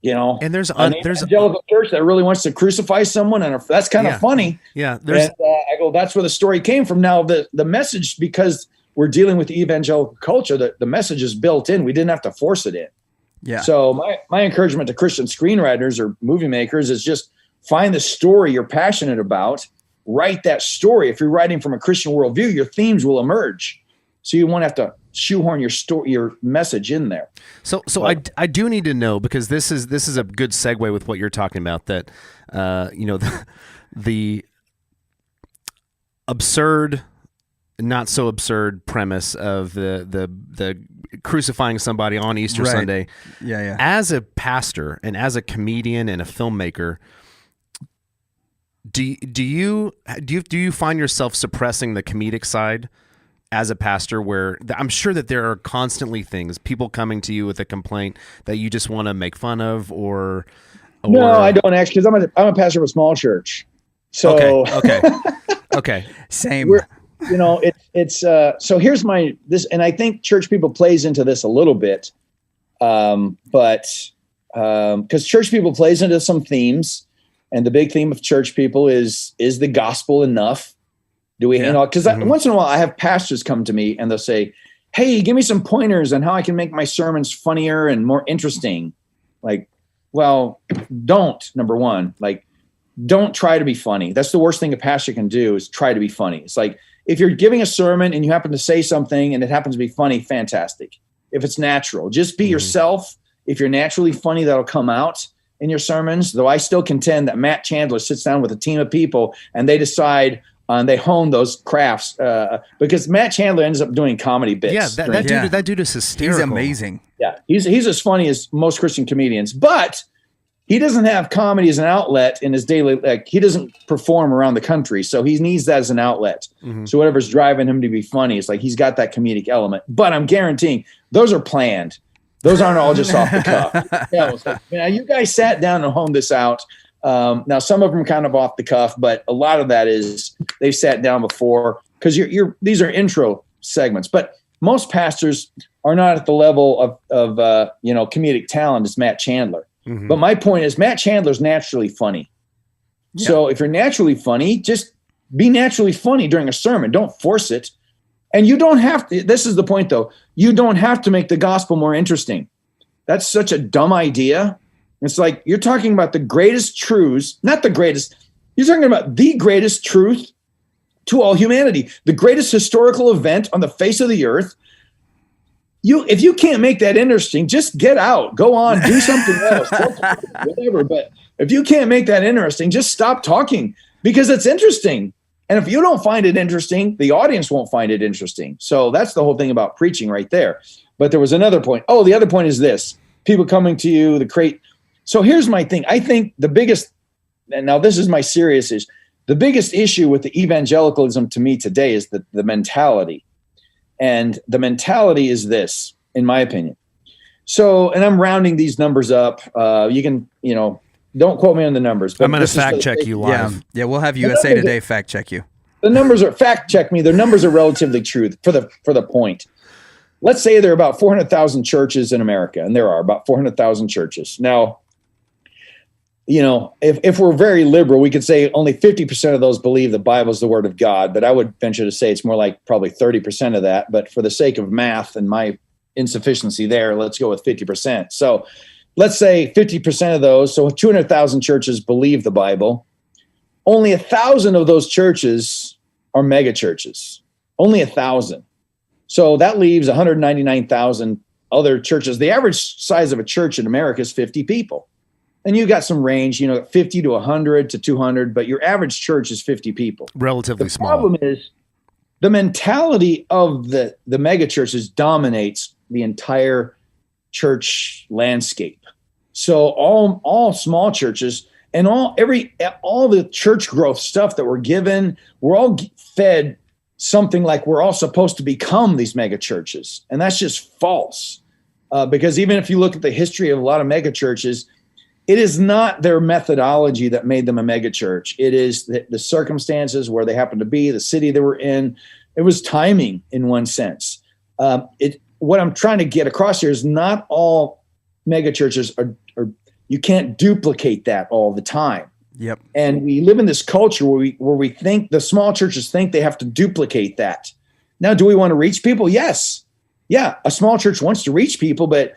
Speaker 8: and there's
Speaker 5: an evangelical church that really wants to crucify someone, and that's kind of funny.
Speaker 8: Yeah.
Speaker 5: I go, that's where the story came from. Now the message, because we're dealing with the evangelical culture, the message is built in. We didn't have to force it in. Yeah. So my encouragement to Christian screenwriters or movie makers is just find the story you're passionate about, write that story. If you're writing from a Christian worldview, your themes will emerge. So you won't have to shoehorn your message in there.
Speaker 8: So I do need to know, because this is a good segue with what you're talking about, that the absurd, not so absurd premise of the crucifying somebody on Easter Sunday.
Speaker 3: Yeah.
Speaker 8: As a pastor and as a comedian and a filmmaker, do you find yourself suppressing the comedic side as a pastor where I'm sure that there are constantly things, people coming to you with a complaint that you just want to make fun of or
Speaker 5: No, I don't actually, because I'm a pastor of a small church. So
Speaker 8: okay.
Speaker 3: Same.
Speaker 5: It's so here's and I think church people plays into this a little bit, but because church people plays into some themes, and the big theme of church people is the gospel enough? Do we, because once in a while I have pastors come to me and they'll say, hey, give me some pointers on how I can make my sermons funnier and more interesting. Like, well, number one, don't try to be funny. That's the worst thing a pastor can do, is try to be funny. It's like, if you're giving a sermon and you happen to say something and it happens to be funny, fantastic. If it's natural, just be yourself. If you're naturally funny, that'll come out in your sermons. Though I still contend that Matt Chandler sits down with a team of people and they decide they hone those crafts because Matt Chandler ends up doing comedy bits.
Speaker 8: Yeah, that dude is hysterical.
Speaker 3: He's amazing.
Speaker 5: Yeah, he's as funny as most Christian comedians, but he doesn't have comedy as an outlet in his daily, he doesn't perform around the country. So he needs that as an outlet. So whatever's driving him to be funny, it's like he's got that comedic element. But I'm guaranteeing those are planned. Those aren't all just off the cuff. Yeah, you guys sat down and honed this out. Now, some of them kind of off the cuff, but a lot of that is they've sat down before, because these are intro segments. But most pastors are not at the level of comedic talent as Matt Chandler. But my point is, Matt Chandler's naturally funny. Yeah. So if you're naturally funny, just be naturally funny during a sermon. Don't force it. And you don't have to. This is the point, though. You don't have to make the gospel more interesting. That's such a dumb idea. It's like you're talking about the greatest truths, not the greatest. You're talking about the greatest truth to all humanity, the greatest historical event on the face of the earth. If you can't make that interesting, just get out, go on, do something else, whatever. But if you can't make that interesting, just stop talking, because it's interesting. And if you don't find it interesting, the audience won't find it interesting. So that's the whole thing about preaching right there. But there was another point. Oh, the other point is this: people coming to you, So here's my thing. I think the biggest, and now this is my serious issue, the biggest issue with the evangelicalism to me today is the mentality. And the mentality is this, in my opinion. So, and I'm rounding these numbers up. You can, don't quote me on the numbers. But
Speaker 8: I'm going to fact check you live.
Speaker 3: Yeah, we'll have USA Today fact check you.
Speaker 5: The numbers are fact check me. The numbers are relatively true for the point. Let's say there are about 400,000 churches in America, and there are about 400,000 churches. Now, if we're very liberal, we could say only 50% of those believe the Bible is the word of God, but I would venture to say it's more like probably 30% of that. But for the sake of math and my insufficiency there, let's go with 50%. So let's say 50% of those, so 200,000 churches believe the Bible. Only 1,000 of those churches are mega churches. Only 1,000. So that leaves 199,000 other churches. The average size of a church in America is 50 people. And you got some range, 50 to 100 to 200, but your average church is 50 people.
Speaker 8: Relatively small.
Speaker 5: The problem is the mentality of the mega churches dominates the entire church landscape. So all small churches and all the church growth stuff that we're given, we're all fed something like we're all supposed to become these mega churches. And that's just false. Because even if you look at the history of a lot of mega churches, it is not their methodology that made them a mega church. It is the circumstances where they happened to be, the city they were in. It was timing in one sense. What I'm trying to get across here is not all mega churches are you can't duplicate that all the time.
Speaker 3: Yep.
Speaker 5: And we live in this culture where we think the small churches think they have to duplicate that. Now, do we want to reach people? Yes. Yeah, a small church wants to reach people, but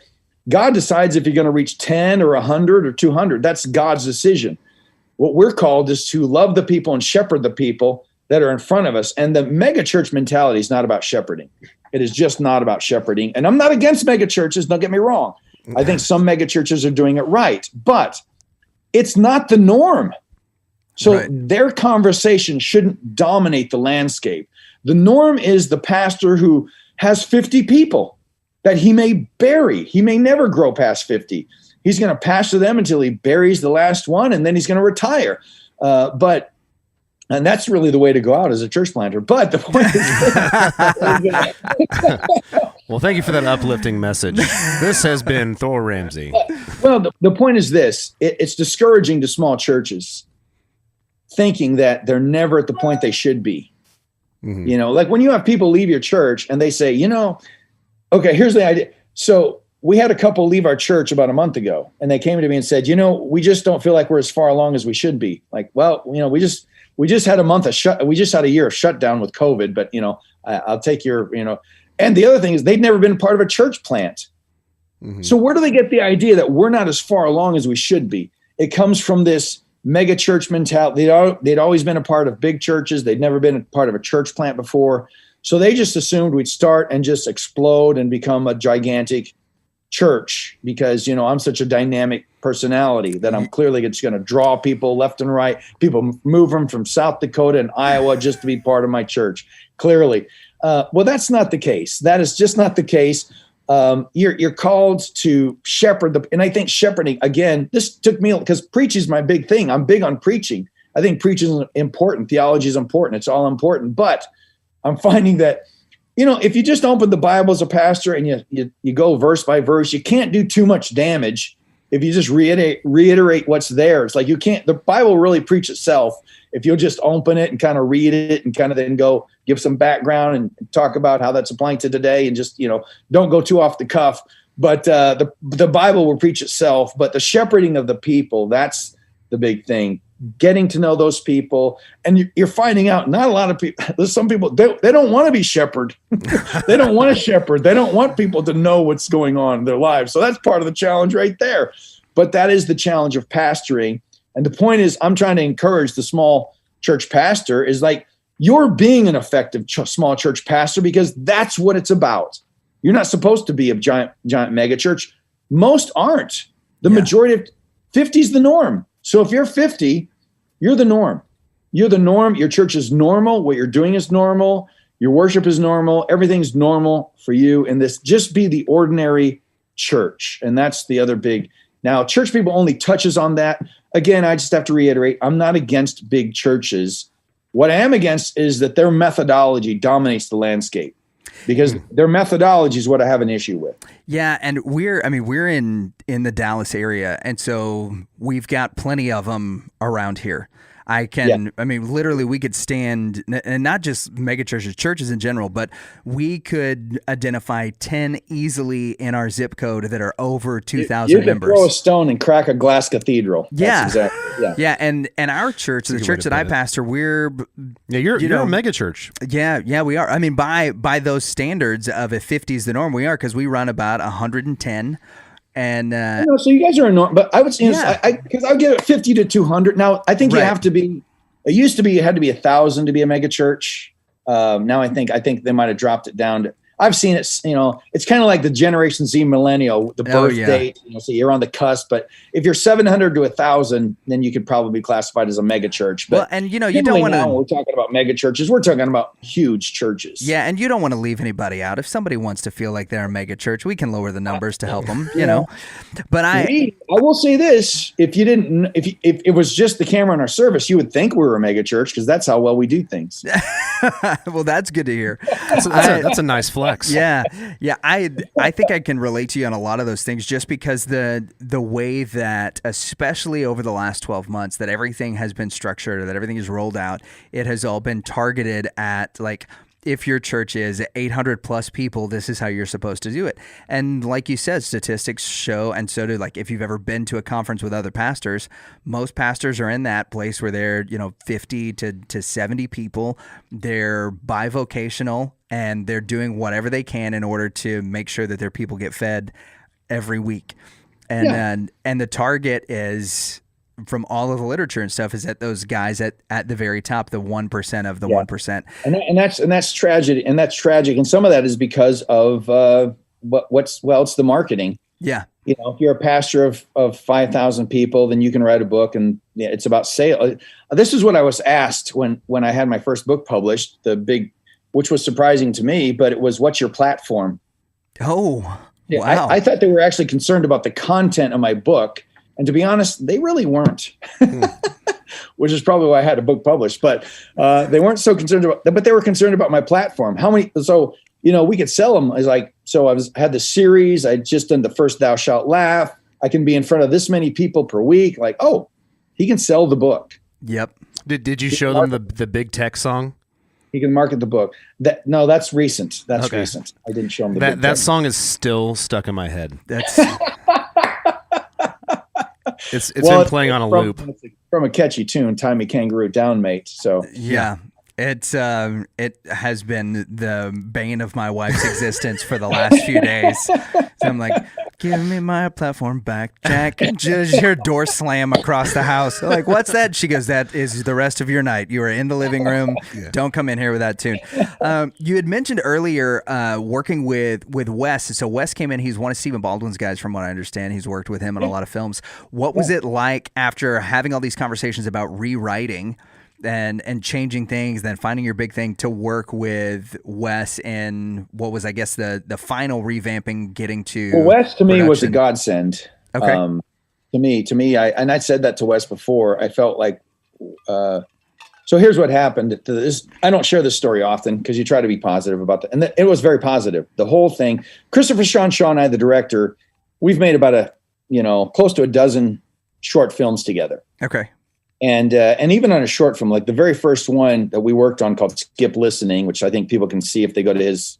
Speaker 5: God decides if you're going to reach 10 or 100 or 200. That's God's decision. What we're called is to love the people and shepherd the people that are in front of us. And the mega church mentality is not about shepherding. It is just not about shepherding. And I'm not against mega churches. Don't get me wrong. I think some mega churches are doing it right, but it's not the norm. So their conversation shouldn't dominate the landscape. The norm is the pastor who has 50 people that he may bury. He may never grow past 50. He's going to pastor them until he buries the last one, and then he's going to retire. But And that's really the way to go out as a church planter. But the point is,
Speaker 8: well, thank you for that uplifting message. This has been Thor Ramsey.
Speaker 5: Well, the point is this: it's discouraging to small churches, thinking that they're never at the point they should be. Mm-hmm. You know, like when you have people leave your church and they say, you know, okay, here's the idea. So we had a couple leave our church about a month ago, and they came to me and said, you know, we just don't feel like we're as far along as we should be. Like, well, you know, we just had we just had a year of shutdown with COVID, but you know, I'll take your, you know, and the other thing is they'd never been part of a church plant. Mm-hmm. So where do they get the idea that we're not as far along as we should be? It comes from this mega church mentality. They'd always been a part of big churches. They'd never been a part of a church plant before. So they just assumed we'd start and just explode and become a gigantic church because, you know, I'm such a dynamic personality that I'm clearly just going to draw people left and right. People move them from South Dakota and Iowa just to be part of my church. Clearly. Well, that's not the case. That is just not the case. You're called to shepherd and I think shepherding, again, this took me, because preaching is my big thing. I'm big on preaching. I think preaching is important. Theology is important. It's all important. But I'm finding that, you know, if you just open the Bible as a pastor and you go verse by verse, you can't do too much damage if you just reiterate what's there. It's like the Bible really preach itself if you'll just open it and kind of read it and kind of then go give some background and talk about how that's applying to today and just, you know, don't go too off the cuff. But the Bible will preach itself. But the shepherding of the people, that's the big thing. Getting to know those people, and you're finding out not a lot of people. There's some people they don't want to be shepherded. They don't want to shepherd. They don't want people to know what's going on in their lives. So that's part of the challenge right there. But that is the challenge of pastoring. And the point is, I'm trying to encourage the small church pastor is like you're being an effective small church pastor because that's what it's about. You're not supposed to be a giant mega church. Most aren't. The majority of 50 is the norm. So if you're 50. You're the norm. You're the norm. Your church is normal. What you're doing is normal. Your worship is normal. Everything's normal for you. And this just be the ordinary church. And that's the other big. Now, church people only touches on that. Again, I just have to reiterate, I'm not against big churches. What I am against is that their methodology dominates the landscape. Because their methodology is what I have an issue with.
Speaker 3: Yeah, and we're in the Dallas area, and so we've got plenty of them around here. Literally we could stand, and not just mega churches in general, but we could identify 10 easily in our zip code that are over 2,000 members. You
Speaker 5: could throw a stone and crack a glass cathedral.
Speaker 3: Yeah.
Speaker 5: That's exactly.
Speaker 3: Yeah. And our church, the church that I pastor, you're
Speaker 8: a mega church.
Speaker 3: Yeah, we are. I mean, by those standards of if 50 is the norm, we are, because we run about 110. And
Speaker 5: so you guys are enormous, but I would say because I'll give it 50 to 200. Now I think you have to be. It used to be you had to be 1,000 to be a mega church. Now I think they might have dropped it down to. I've seen it. You know, it's kind of like the Generation Z millennial, the birth date. You know, so you're on the cusp. But if you're 700 to 1,000, then you could probably be classified as a mega church. But
Speaker 3: and you don't want to.
Speaker 5: When we're talking about mega churches, we're talking about huge churches.
Speaker 3: Yeah, and you don't want to leave anybody out. If somebody wants to feel like they're a mega church, we can lower the numbers to help them. You know, but I
Speaker 5: will say this: if it was just the camera in our service, you would think we were a mega church because that's how well we do things.
Speaker 3: Well, that's good to hear.
Speaker 8: That's a nice flex.
Speaker 3: Yeah. I think I can relate to you on a lot of those things, just because the way that, especially over the last 12 months, that everything has been structured, that everything is rolled out, it has all been targeted at, like, if your church is 800 plus people, this is how you're supposed to do it. And like you said, statistics show, and so do, like, if you've ever been to a conference with other pastors, most pastors are in that place where they're, 50 to 70 people. They're bivocational, and they're doing whatever they can in order to make sure that their people get fed every week. And the target is, from all of the literature and stuff, is that those guys at the very top, the 1% of the 1%.
Speaker 5: And that's tragedy. And that's tragic. And some of that is because of it's the marketing.
Speaker 3: Yeah.
Speaker 5: If you're a pastor of 5,000 people, then you can write a book, and it's about sale. This is what I was asked when I had my first book published, which was surprising to me, but it was, what's your platform?
Speaker 3: Oh, wow.
Speaker 5: I thought they were actually concerned about the content of my book. And to be honest, they really weren't. which is probably why I had a book published. But they weren't so concerned about that, but they were concerned about my platform. How many? So, we could sell them. I was like, so had the series. I'd just done the first Thou Shalt Laugh. I can be in front of this many people per week. Like, oh, he can sell the book.
Speaker 3: Yep.
Speaker 8: Did you show them the Big Tech song?
Speaker 5: He can market the book. No, that's recent. That's okay. Recent. I didn't show him
Speaker 8: that song is still stuck in my head.
Speaker 3: That's
Speaker 8: it's been playing on a loop.
Speaker 5: From a catchy tune, Tie Me Kangaroo Down, Mate. So
Speaker 3: yeah. It has been the bane of my wife's existence for the last few days. So I'm like, give me my platform back, Jack. Just hear door slam across the house. I'm like, what's that? She goes, that is the rest of your night. You are in the living room. Yeah. Don't come in here with that tune. You had mentioned earlier working with Wes. So Wes came in. He's one of Stephen Baldwin's guys, from what I understand. He's worked with him in a lot of films. What was it like after having all these conversations about rewriting and changing things, then finding your big thing, to work with Wes in what was, I guess, the final revamping, getting to
Speaker 5: Wes to
Speaker 3: production?
Speaker 5: Me was a godsend.
Speaker 3: Okay.
Speaker 5: To me, I said that to Wes before. I felt like, so here's what happened. I don't share this story often because you try to be positive about that. And it was very positive. The whole thing, Christopher Sean Shaw and I, the director, we've made about close to a dozen short films together.
Speaker 3: Okay.
Speaker 5: And even on a short film, like the very first one that we worked on called Skip Listening, which I think people can see if they go to his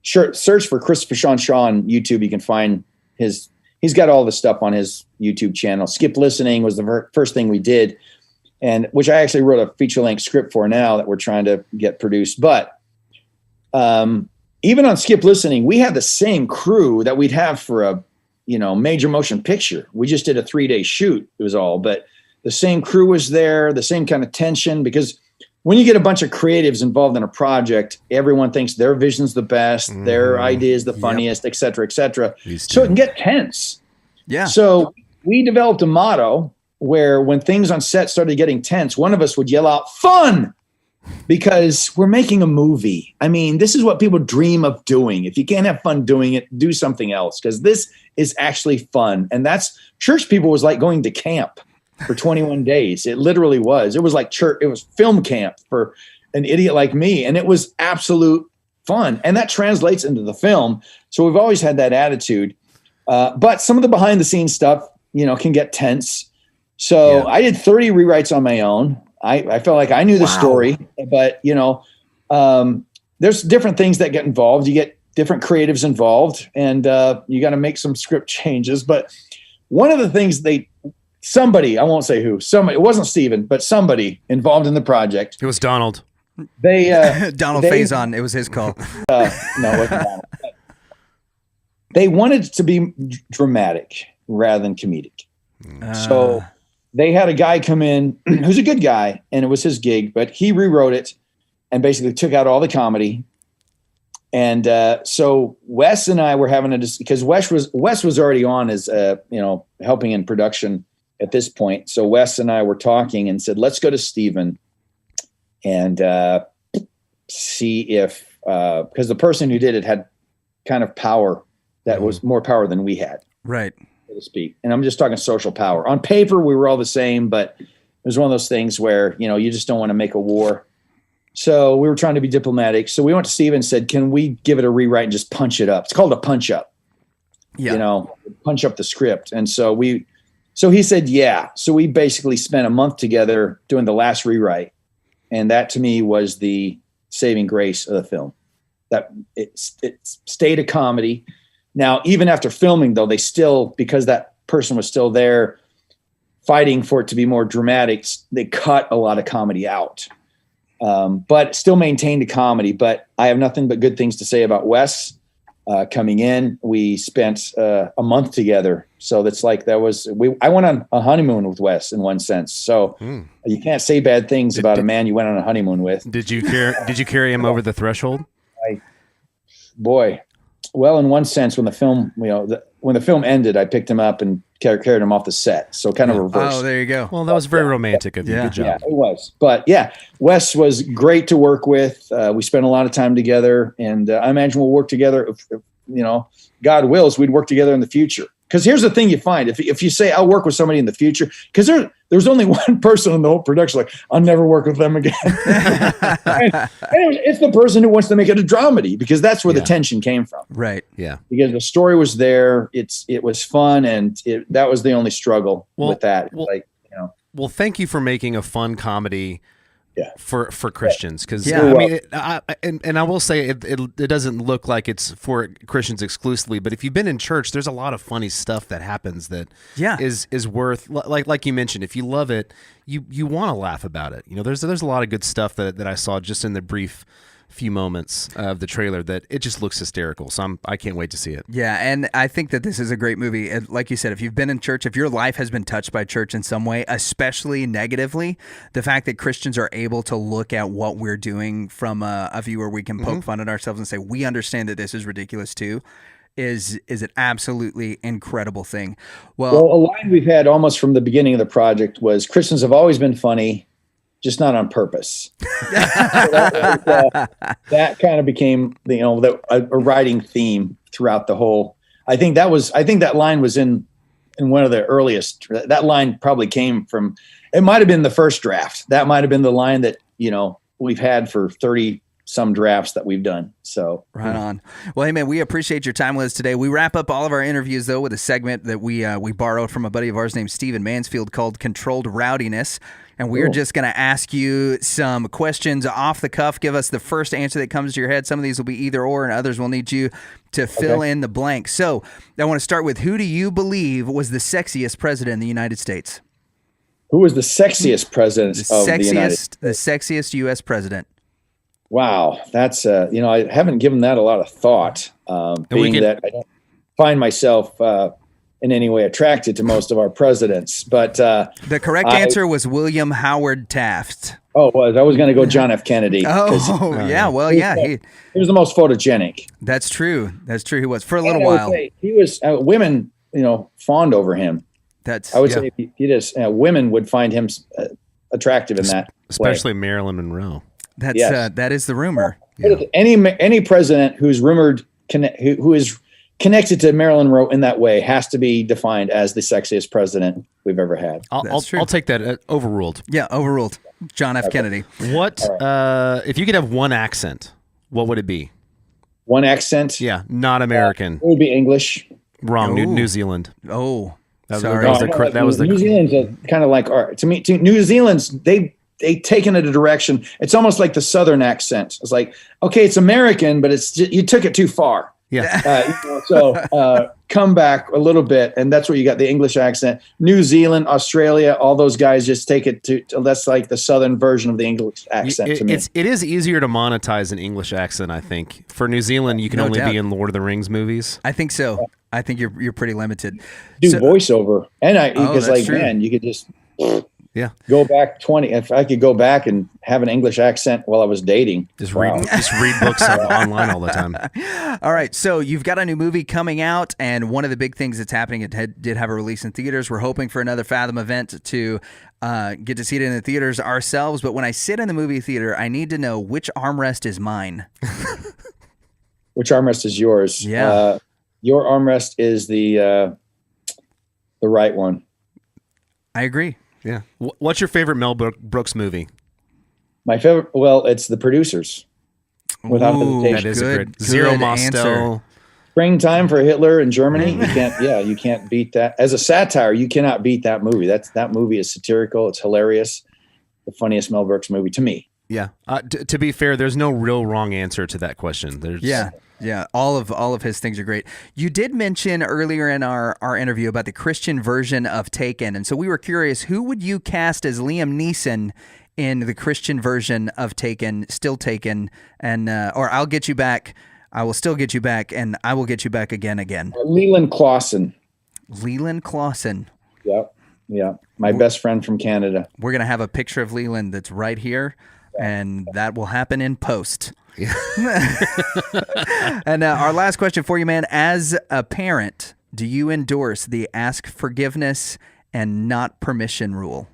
Speaker 5: search for Christopher Sean Shaw on YouTube. You can find he's got all the stuff on his YouTube channel. Skip Listening was the first thing we did, and which I actually wrote a feature-length script for now that we're trying to get produced. But even on Skip Listening, we had the same crew that we'd have for a major motion picture. We just did a 3-day shoot. It was all, but the same crew was there, the same kind of tension, because when you get a bunch of creatives involved in a project, everyone thinks their vision's the best, their idea is the funniest, et cetera, et cetera. So it can get tense.
Speaker 3: Yeah.
Speaker 5: So we developed a motto where when things on set started getting tense, one of us would yell out, "Fun!" Because we're making a movie. I mean, this is what people dream of doing. If you can't have fun doing it, do something else, because this is actually fun. And that's, church people was like going to camp for 21 days. It literally was. It was like church. It was film camp for an idiot like me. And it was absolute fun. And that translates into the film. So we've always had that attitude. But some of the behind the scenes stuff, can get tense. So I did 30 rewrites on my own. I felt like I knew the story, but there's different things that get involved. You get different creatives involved, and you got to make some script changes. But one of the things somebody, I won't say who, it wasn't Steven, but somebody involved in the project.
Speaker 8: It was Donald.
Speaker 3: Donald Faison. It was his call.
Speaker 5: No, it wasn't Donald. They wanted it to be dramatic rather than comedic. So they had a guy come in who's a good guy, and it was his gig, but he rewrote it and basically took out all the comedy. And so Wes and I were having because Wes was already on as helping in production at this point. So Wes and I were talking and said, let's go to Steven and see if because the person who did it had kind of power that was more power than we had,
Speaker 3: right,
Speaker 5: so to speak. And I'm just talking social power. On paper, we were all the same, but it was one of those things where you just don't want to make a war. So we were trying to be diplomatic. So we went to Steven and said, can we give it a rewrite and just punch it up? It's called a punch up.
Speaker 3: Yeah.
Speaker 5: Punch up the script. And so he said, yeah. So we basically spent a month together doing the last rewrite. And that to me was the saving grace of the film. That it stayed a comedy. Now, even after filming, though, they still, because that person was still there fighting for it to be more dramatic, they cut a lot of comedy out. But still maintained the comedy. But I have nothing but good things to say about Wes coming in. We spent a month together. So that's like, I went on a honeymoon with Wes in one sense. So you can't say bad things about a man you went on a honeymoon with.
Speaker 8: Did you carry him over the threshold?
Speaker 5: Well, in one sense, when the film ended, I picked him up and carried him off the set. So kind of reversed.
Speaker 3: Oh, there you go.
Speaker 8: Well, that was very romantic of you. Good job.
Speaker 5: Yeah, it was. But yeah, Wes was great to work with. We spent a lot of time together, and I imagine we'll work together. If God wills, we'd work together in the future. Because here's the thing you find: if you say I'll work with somebody in the future, because there was only one person in the whole production like, I'll never work with them again. and it's the person who wants to make it a dramedy, because that's where the tension came from.
Speaker 3: Right.
Speaker 8: Yeah.
Speaker 5: Because the story was there, it was fun, and that was the only struggle with that.
Speaker 8: Well, thank you for making a fun comedy for Christians, because
Speaker 3: Yeah.
Speaker 8: I mean, and I will say it doesn't look like it's for Christians exclusively, but if you've been in church, there's a lot of funny stuff that happens that is worth, like you mentioned, if you love it, you want to laugh about it. You know, there's a lot of good stuff that I saw just in the brief few moments of the trailer that it just looks hysterical. So I can't wait to see it.
Speaker 3: Yeah, and I think that this is a great movie. And like you said, if you've been in church, if your life has been touched by church in some way, especially negatively, the fact that Christians are able to look at what we're doing from a view where we can poke fun at ourselves and say, we understand that this is ridiculous too, is an absolutely incredible thing. Well,
Speaker 5: a line we've had almost from the beginning of the project was, Christians have always been funny, just not on purpose. That kind of became a writing theme throughout the whole. I think that line was in one of the earliest. That line probably came from. It might have been the first draft. That might have been the line that we've had for 30 some drafts that we've done. So
Speaker 3: right on. Well, hey man, we appreciate your time with us today. We wrap up all of our interviews though with a segment that we borrowed from a buddy of ours named Steven Mansfield called Controlled Rowdiness. And we're just going to ask you some questions off the cuff. Give us the first answer that comes to your head. Some of these will be either or, and others will need you to fill in the blank. So I want to start with, who do you believe was the sexiest president in the United States?
Speaker 5: Who was the sexiest president of the United States?
Speaker 3: The sexiest U.S. president.
Speaker 5: Wow. That's, I haven't given that a lot of thought, being that I don't find myself in any way attracted to most of our presidents, but
Speaker 3: the correct answer was William Howard Taft.
Speaker 5: Oh, I was going to go John F. Kennedy.
Speaker 3: Yeah. Well, yeah,
Speaker 5: he was the most photogenic.
Speaker 3: That's true. He was for a little while.
Speaker 5: He was women, fawned over him.
Speaker 3: I
Speaker 5: would say women would find him attractive in that,
Speaker 8: especially way. Marilyn Monroe.
Speaker 3: That is the rumor.
Speaker 5: Any president who's rumored who is connected to Marilyn Monroe in that way has to be defined as the sexiest president we've ever had.
Speaker 8: I'll take that. Overruled.
Speaker 3: Yeah, overruled. John F. Kennedy.
Speaker 8: What if you could have one accent? What would it be?
Speaker 5: One accent?
Speaker 8: Yeah, not American.
Speaker 5: It would be English.
Speaker 8: Wrong. New Zealand.
Speaker 3: Oh,
Speaker 8: sorry.
Speaker 5: New Zealand's kind of like to me. New Zealand's they've taken it a direction. It's almost like the Southern accent. It's like, okay, it's American, but it's just, you took it too far.
Speaker 8: Yeah.
Speaker 5: Come back a little bit, and that's where you got the English accent. New Zealand, Australia, all those guys just take it to that's like the Southern version of the English accent to me.
Speaker 8: It is easier to monetize an English accent, I think. For New Zealand, you can only be in Lord of the Rings movies.
Speaker 3: I think so. I think you're pretty limited.
Speaker 5: Voiceover, and man, you could just.
Speaker 8: Yeah.
Speaker 5: Go back 20. If I could go back and have an English accent while I was dating.
Speaker 8: Just read books online all the time.
Speaker 3: All right. So you've got a new movie coming out, and one of the big things that's happening, it did have a release in theaters. We're hoping for another Fathom event to get to see it in the theaters ourselves. But when I sit in the movie theater, I need to know which armrest is mine.
Speaker 5: Which armrest is yours?
Speaker 3: Yeah.
Speaker 5: Your armrest is the right one.
Speaker 3: I agree.
Speaker 8: Yeah. What's your favorite Mel Brooks movie?
Speaker 5: My favorite, it's The Producers. Without hesitation.
Speaker 8: That is a good Zero Mostel.
Speaker 5: Springtime for Hitler in Germany. You can't beat that. As a satire, you cannot beat that movie. That movie is satirical. It's hilarious. The funniest Mel Brooks movie to me.
Speaker 8: Yeah. To be fair, there's no real wrong answer to that question.
Speaker 3: Yeah, all of his things are great. You did mention earlier in our interview about the Christian version of Taken, and so we were curious, who would you cast as Liam Neeson in the Christian version of Taken, Still Taken, and or I'll Get You Back, I Will Still Get You Back, and I Will Get You Back Again.
Speaker 5: Leland Clausen.
Speaker 3: Leland Clausen.
Speaker 5: Yeah. My best friend from Canada.
Speaker 3: We're gonna have a picture of Leland that's right here, and that will happen in post. Yeah. And our last question for you, man. As a parent, do you endorse the ask forgiveness and not permission rule?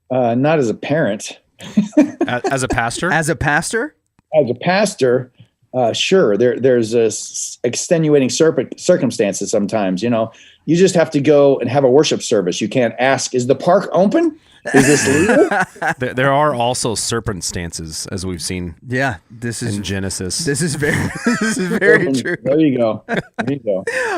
Speaker 5: Not as a parent.
Speaker 8: As a pastor?
Speaker 3: As a pastor?
Speaker 5: As a pastor, Sure, there's extenuating circumstances sometimes. You know, you just have to go and have a worship service. You can't ask, "Is the park open? Is this legal?"
Speaker 8: There are also circumstances, as we've seen.
Speaker 3: Yeah, this is
Speaker 8: in Genesis.
Speaker 3: This is very true.
Speaker 5: There you go.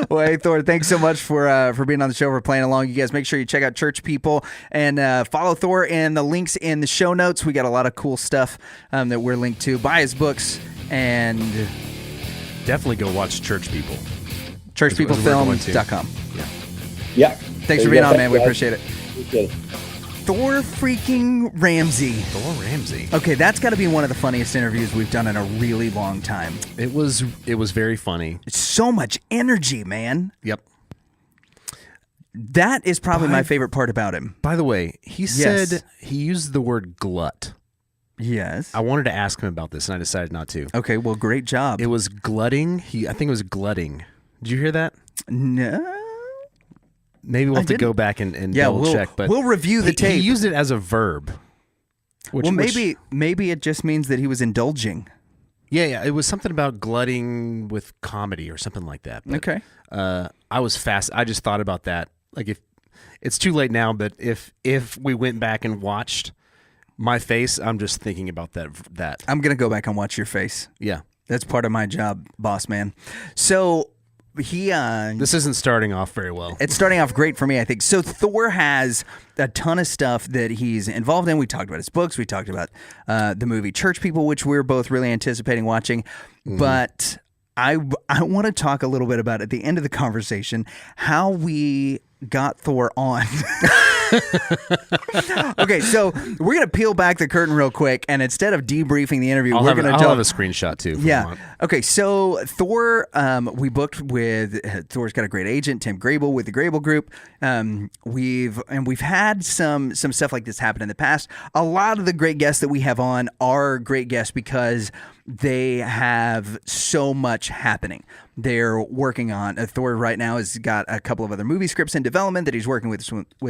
Speaker 3: Well, hey, Thor, thanks so much for being on the show, for playing along. You guys make sure you check out Church People and follow Thor in the links in the show notes. We got a lot of cool stuff that we're linked to. Buy his books and
Speaker 8: definitely go watch Church People.
Speaker 3: ChurchPeopleFilm.com.
Speaker 5: Yeah.
Speaker 3: Thanks for being on, man. We appreciate it.
Speaker 5: Appreciate it.
Speaker 3: Thor freaking Ramsey.
Speaker 8: Thor Ramsey.
Speaker 3: Okay, that's got to be one of the funniest interviews we've done in a really long time.
Speaker 8: It was very funny.
Speaker 3: It's so much energy, man.
Speaker 8: Yep.
Speaker 3: That is probably my favorite part about him.
Speaker 8: By the way, he said he used the word glut.
Speaker 3: Yes.
Speaker 8: I wanted to ask him about this, and I decided not to.
Speaker 3: Okay, well, great job.
Speaker 8: It was glutting. I think it was glutting. Did you hear that?
Speaker 3: No.
Speaker 8: Maybe we'll have to go back and double check. But
Speaker 3: we'll review the tape.
Speaker 8: He used it as a verb.
Speaker 3: Maybe it just means that he was indulging.
Speaker 8: Yeah. It was something about glutting with comedy or something like that. But,
Speaker 3: okay.
Speaker 8: I was fast. I just thought about that. Like, if it's too late now, but if we went back and watched my face, I'm just thinking about that.
Speaker 3: I'm gonna go back and watch your face.
Speaker 8: Yeah,
Speaker 3: that's part of my job, boss man. So.
Speaker 8: This isn't starting off very well.
Speaker 3: It's starting off great for me, I think. So Thor has a ton of stuff that he's involved in. We talked about his books. We talked about the movie Church People, which we're both really anticipating watching. Mm-hmm. But I want to talk a little bit about, at the end of the conversation, how we got Thor on. Okay, so we're going to peel back the curtain real quick, and instead of debriefing the interview, we're going to
Speaker 8: have a screenshot too.
Speaker 3: Yeah. Okay, so Thor, we booked with, Thor's got a great agent, Tim Grable, with the Grable Group. We've had some stuff like this happen in the past. A lot of the great guests that we have on are great guests because they have so much happening. They're working on Thor right now has got a couple of other movie scripts in development that he's working with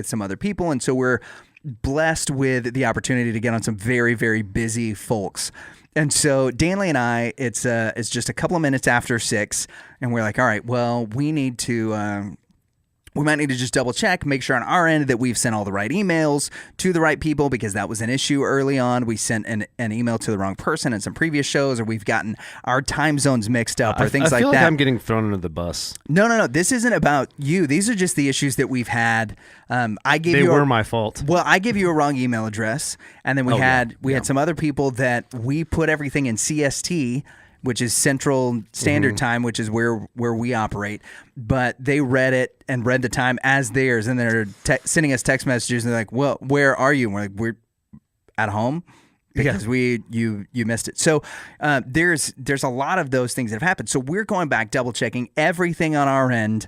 Speaker 3: some other people, and so we're blessed with the opportunity to get on some very, very busy folks. And so Danley and I, it's just a couple of minutes after 6, and we're like, all right, well, we might need to just double check, make sure on our end that we've sent all the right emails to the right people, because that was an issue early on. We sent an email to the wrong person in some previous shows, or we've gotten our time zones mixed up, or things like that. I feel like
Speaker 8: I'm getting thrown under the bus.
Speaker 3: No. This isn't about you. These are just the issues that we've had.
Speaker 8: They were my fault.
Speaker 3: Well, I gave you a wrong email address, and then we had some other people that we put everything in CST, which is Central Standard Time, which is where we operate. But they read it and read the time as theirs, and they're sending us text messages, and they're like, well, where are you? And we're like, we're at home because you missed it. So there's a lot of those things that have happened. So we're going back, double checking everything on our end.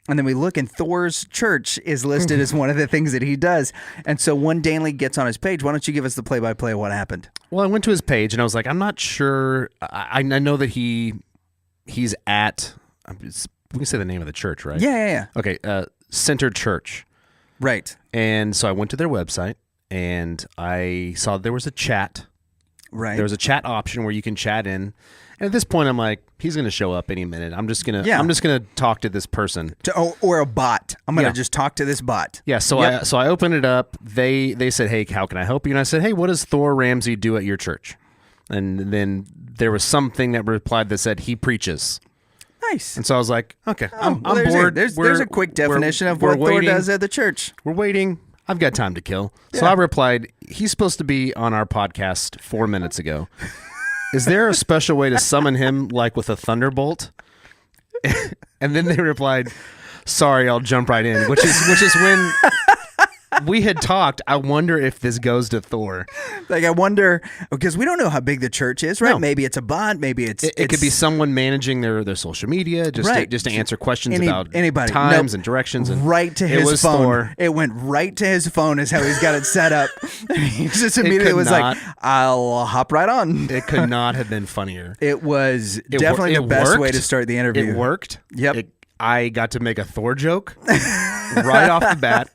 Speaker 3: And then we look, and Thor's church is listed as one of the things that he does. And so when Danley gets on his page, why don't you give us the play-by-play of what happened?
Speaker 8: Well, I went to his page, and I was like, I'm not sure. I know that he's at, we can say the name of the church, right?
Speaker 3: Yeah.
Speaker 8: Okay, Centered Church.
Speaker 3: Right.
Speaker 8: And so I went to their website, and I saw there was a chat.
Speaker 3: Right.
Speaker 8: There was a chat option where you can chat in. And at this point, I'm like, he's going to show up any minute. I'm just gonna talk to this person,
Speaker 3: or a bot. I'm gonna just talk to this bot.
Speaker 8: Yeah. So I opened it up. They said, hey, how can I help you? And I said, hey, what does Thor Ramsey do at your church? And then there was something that replied that said he preaches.
Speaker 3: Nice.
Speaker 8: And so I was like, okay, I'm bored.
Speaker 3: There's a quick definition of what Thor does at the church.
Speaker 8: We're waiting. I've got time to kill. So I replied, he's supposed to be on our podcast 4 minutes ago. Is there a special way to summon him, like with a thunderbolt? And then they replied, sorry, I'll jump right in, which is when we had talked. I wonder if this goes to Thor.
Speaker 3: Like, I wonder, because we don't know how big the church is, right? No. Maybe it's a bot. Maybe it
Speaker 8: could be someone managing their social media, just to answer questions about
Speaker 3: anybody.
Speaker 8: Times and directions. And
Speaker 3: right to his phone.
Speaker 8: Thor.
Speaker 3: It went right to his phone is how he's got it set up. He just immediately was like, I'll hop right on.
Speaker 8: It could not have been funnier.
Speaker 3: It was definitely the best way to start the interview.
Speaker 8: It worked.
Speaker 3: Yep.
Speaker 8: I got to make a Thor joke right off the bat.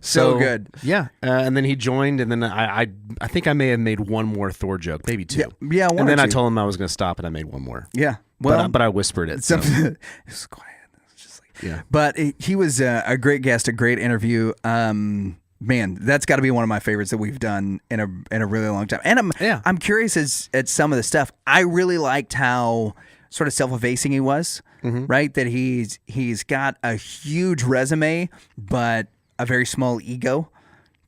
Speaker 3: So good.
Speaker 8: Yeah. And then he joined, and then I think I may have made one more Thor joke, maybe two.
Speaker 3: Yeah, one
Speaker 8: and then
Speaker 3: or
Speaker 8: I
Speaker 3: two.
Speaker 8: told him I was going to stop, and I made one more.
Speaker 3: Yeah. Well,
Speaker 8: but I whispered it. So.
Speaker 3: It was quiet. It's just like,
Speaker 8: yeah.
Speaker 3: But he was a great guest, a great interview. Man, that's got to be one of my favorites that we've done in a really long time. And I'm curious at some of the stuff. I really liked how sort of self-effacing he was, right? That he's got a huge resume, but a very small ego.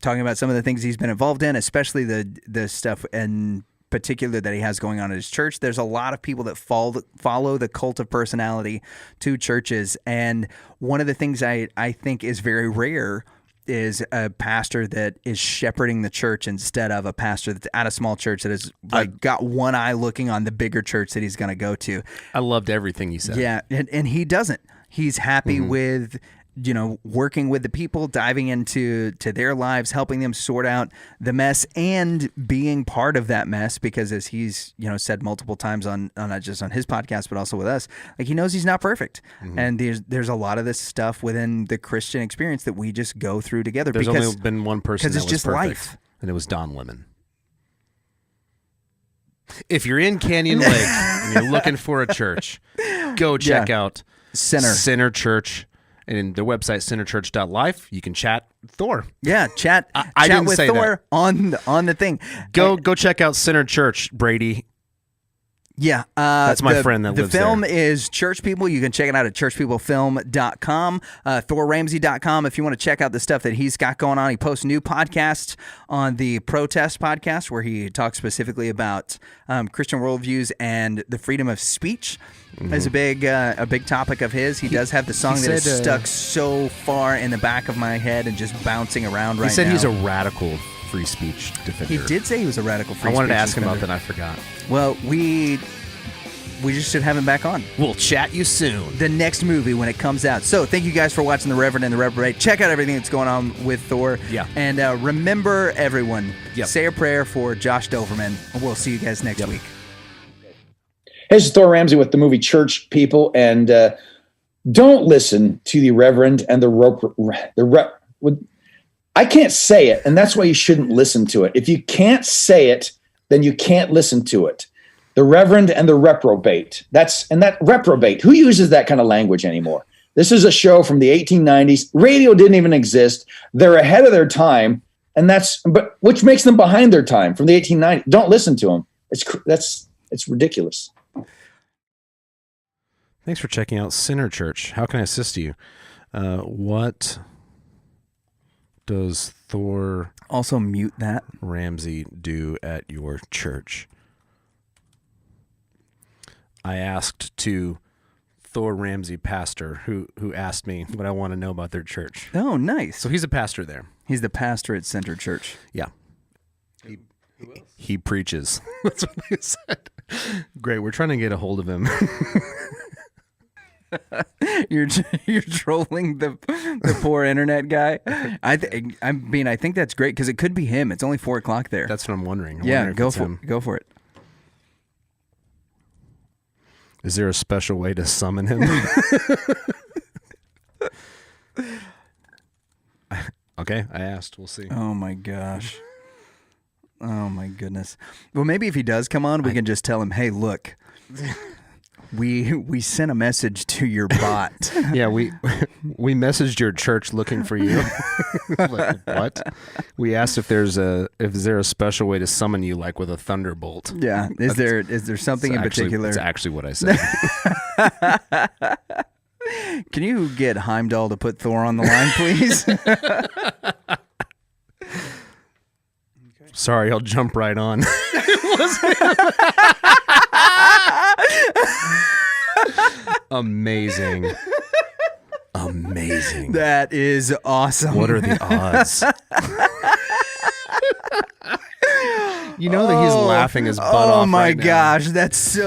Speaker 3: Talking about some of the things he's been involved in, especially the stuff in particular that he has going on at his church. There's a lot of people that follow the cult of personality to churches, and one of the things I think is very rare is a pastor that is shepherding the church instead of a pastor that's at a small church that is got one eye looking on the bigger church that he's going to go to.
Speaker 8: I loved everything you said.
Speaker 3: Yeah, and he doesn't. He's happy with working with the people, diving into their lives, helping them sort out the mess, and being part of that mess. Because as he's said multiple times on not just on his podcast but also with us, like he knows he's not perfect, and there's a lot of this stuff within the Christian experience that we just go through together.
Speaker 8: There's only been one person that
Speaker 3: it's
Speaker 8: was
Speaker 3: just
Speaker 8: perfect,
Speaker 3: life,
Speaker 8: and it was Don Lemon. If you're in Canyon Lake and you're looking for a church, go check out Center Church. And their website, centerchurch.life, you can chat Thor.
Speaker 3: Yeah, chat.
Speaker 8: I
Speaker 3: chat
Speaker 8: didn't
Speaker 3: with
Speaker 8: say
Speaker 3: Thor
Speaker 8: that.
Speaker 3: on the thing.
Speaker 8: Go check out Center Church, Brady.
Speaker 3: Yeah.
Speaker 8: That's my friend that lives there.
Speaker 3: The film is Church People. You can check it out at churchpeoplefilm.com, thorramsey.com if you want to check out the stuff that he's got going on. He posts new podcasts on the Protest podcast where he talks specifically about Christian worldviews and the freedom of speech. Is a big topic of his. He does have the song that is stuck so far in the back of my head and just bouncing around right now.
Speaker 8: He said he's a radical free speech defender.
Speaker 3: He did say he was a radical free speech defender.
Speaker 8: I wanted to ask him about that. I forgot.
Speaker 3: Well, we just should have him back on.
Speaker 8: We'll chat you soon.
Speaker 3: The next movie when it comes out. So thank you guys for watching The Reverend and the Reprobate. Check out everything that's going on with Thor.
Speaker 8: Yeah.
Speaker 3: And remember, everyone,
Speaker 8: Yep.
Speaker 3: say a prayer for Josh Doverman. And we'll see you guys next week.
Speaker 5: Hey, this is Thor Ramsey with the movie Church People, and don't listen to the Reverend and I can't say it, and that's why you shouldn't listen to it. If you can't say it, then you can't listen to it. The Reverend and the Reprobate. That Reprobate. Who uses that kind of language anymore? This is a show from the 1890s. Radio didn't even exist. They're ahead of their time, but which makes them behind their time from the 1890s. Don't listen to them. It's ridiculous.
Speaker 8: Thanks for checking out Center Church. How can I assist you? What does Thor
Speaker 3: Also mute that.
Speaker 8: Ramsey do at your church? I asked to Thor Ramsey pastor who asked me what I want to know about their church.
Speaker 3: Oh, nice.
Speaker 8: So he's a pastor there.
Speaker 3: He's the pastor at Center Church.
Speaker 8: Yeah. He preaches. That's what they said. Great. We're trying to get a hold of him.
Speaker 3: You're trolling the poor internet guy. I think that's great because it could be him. It's only 4:00 there.
Speaker 8: That's what I'm wondering.
Speaker 3: Go for it.
Speaker 8: Is there a special way to summon him? Okay, I asked. We'll see.
Speaker 3: Oh my gosh. Oh my goodness. Well, maybe if he does come on, we can just tell him, "Hey, look, we sent a message to your bot."
Speaker 8: Yeah, we messaged your church looking for you. Like, what? We asked if there a special way to summon you, like with a thunderbolt.
Speaker 3: Yeah. Is there something in particular?
Speaker 8: It's actually what I said.
Speaker 3: Can you get Heimdall to put Thor on the line, please?
Speaker 8: Sorry, I'll jump right on. Amazing.
Speaker 3: That is awesome.
Speaker 8: What are the odds? You know that he's laughing his butt off.
Speaker 3: Oh my
Speaker 8: right now.
Speaker 3: gosh, that's so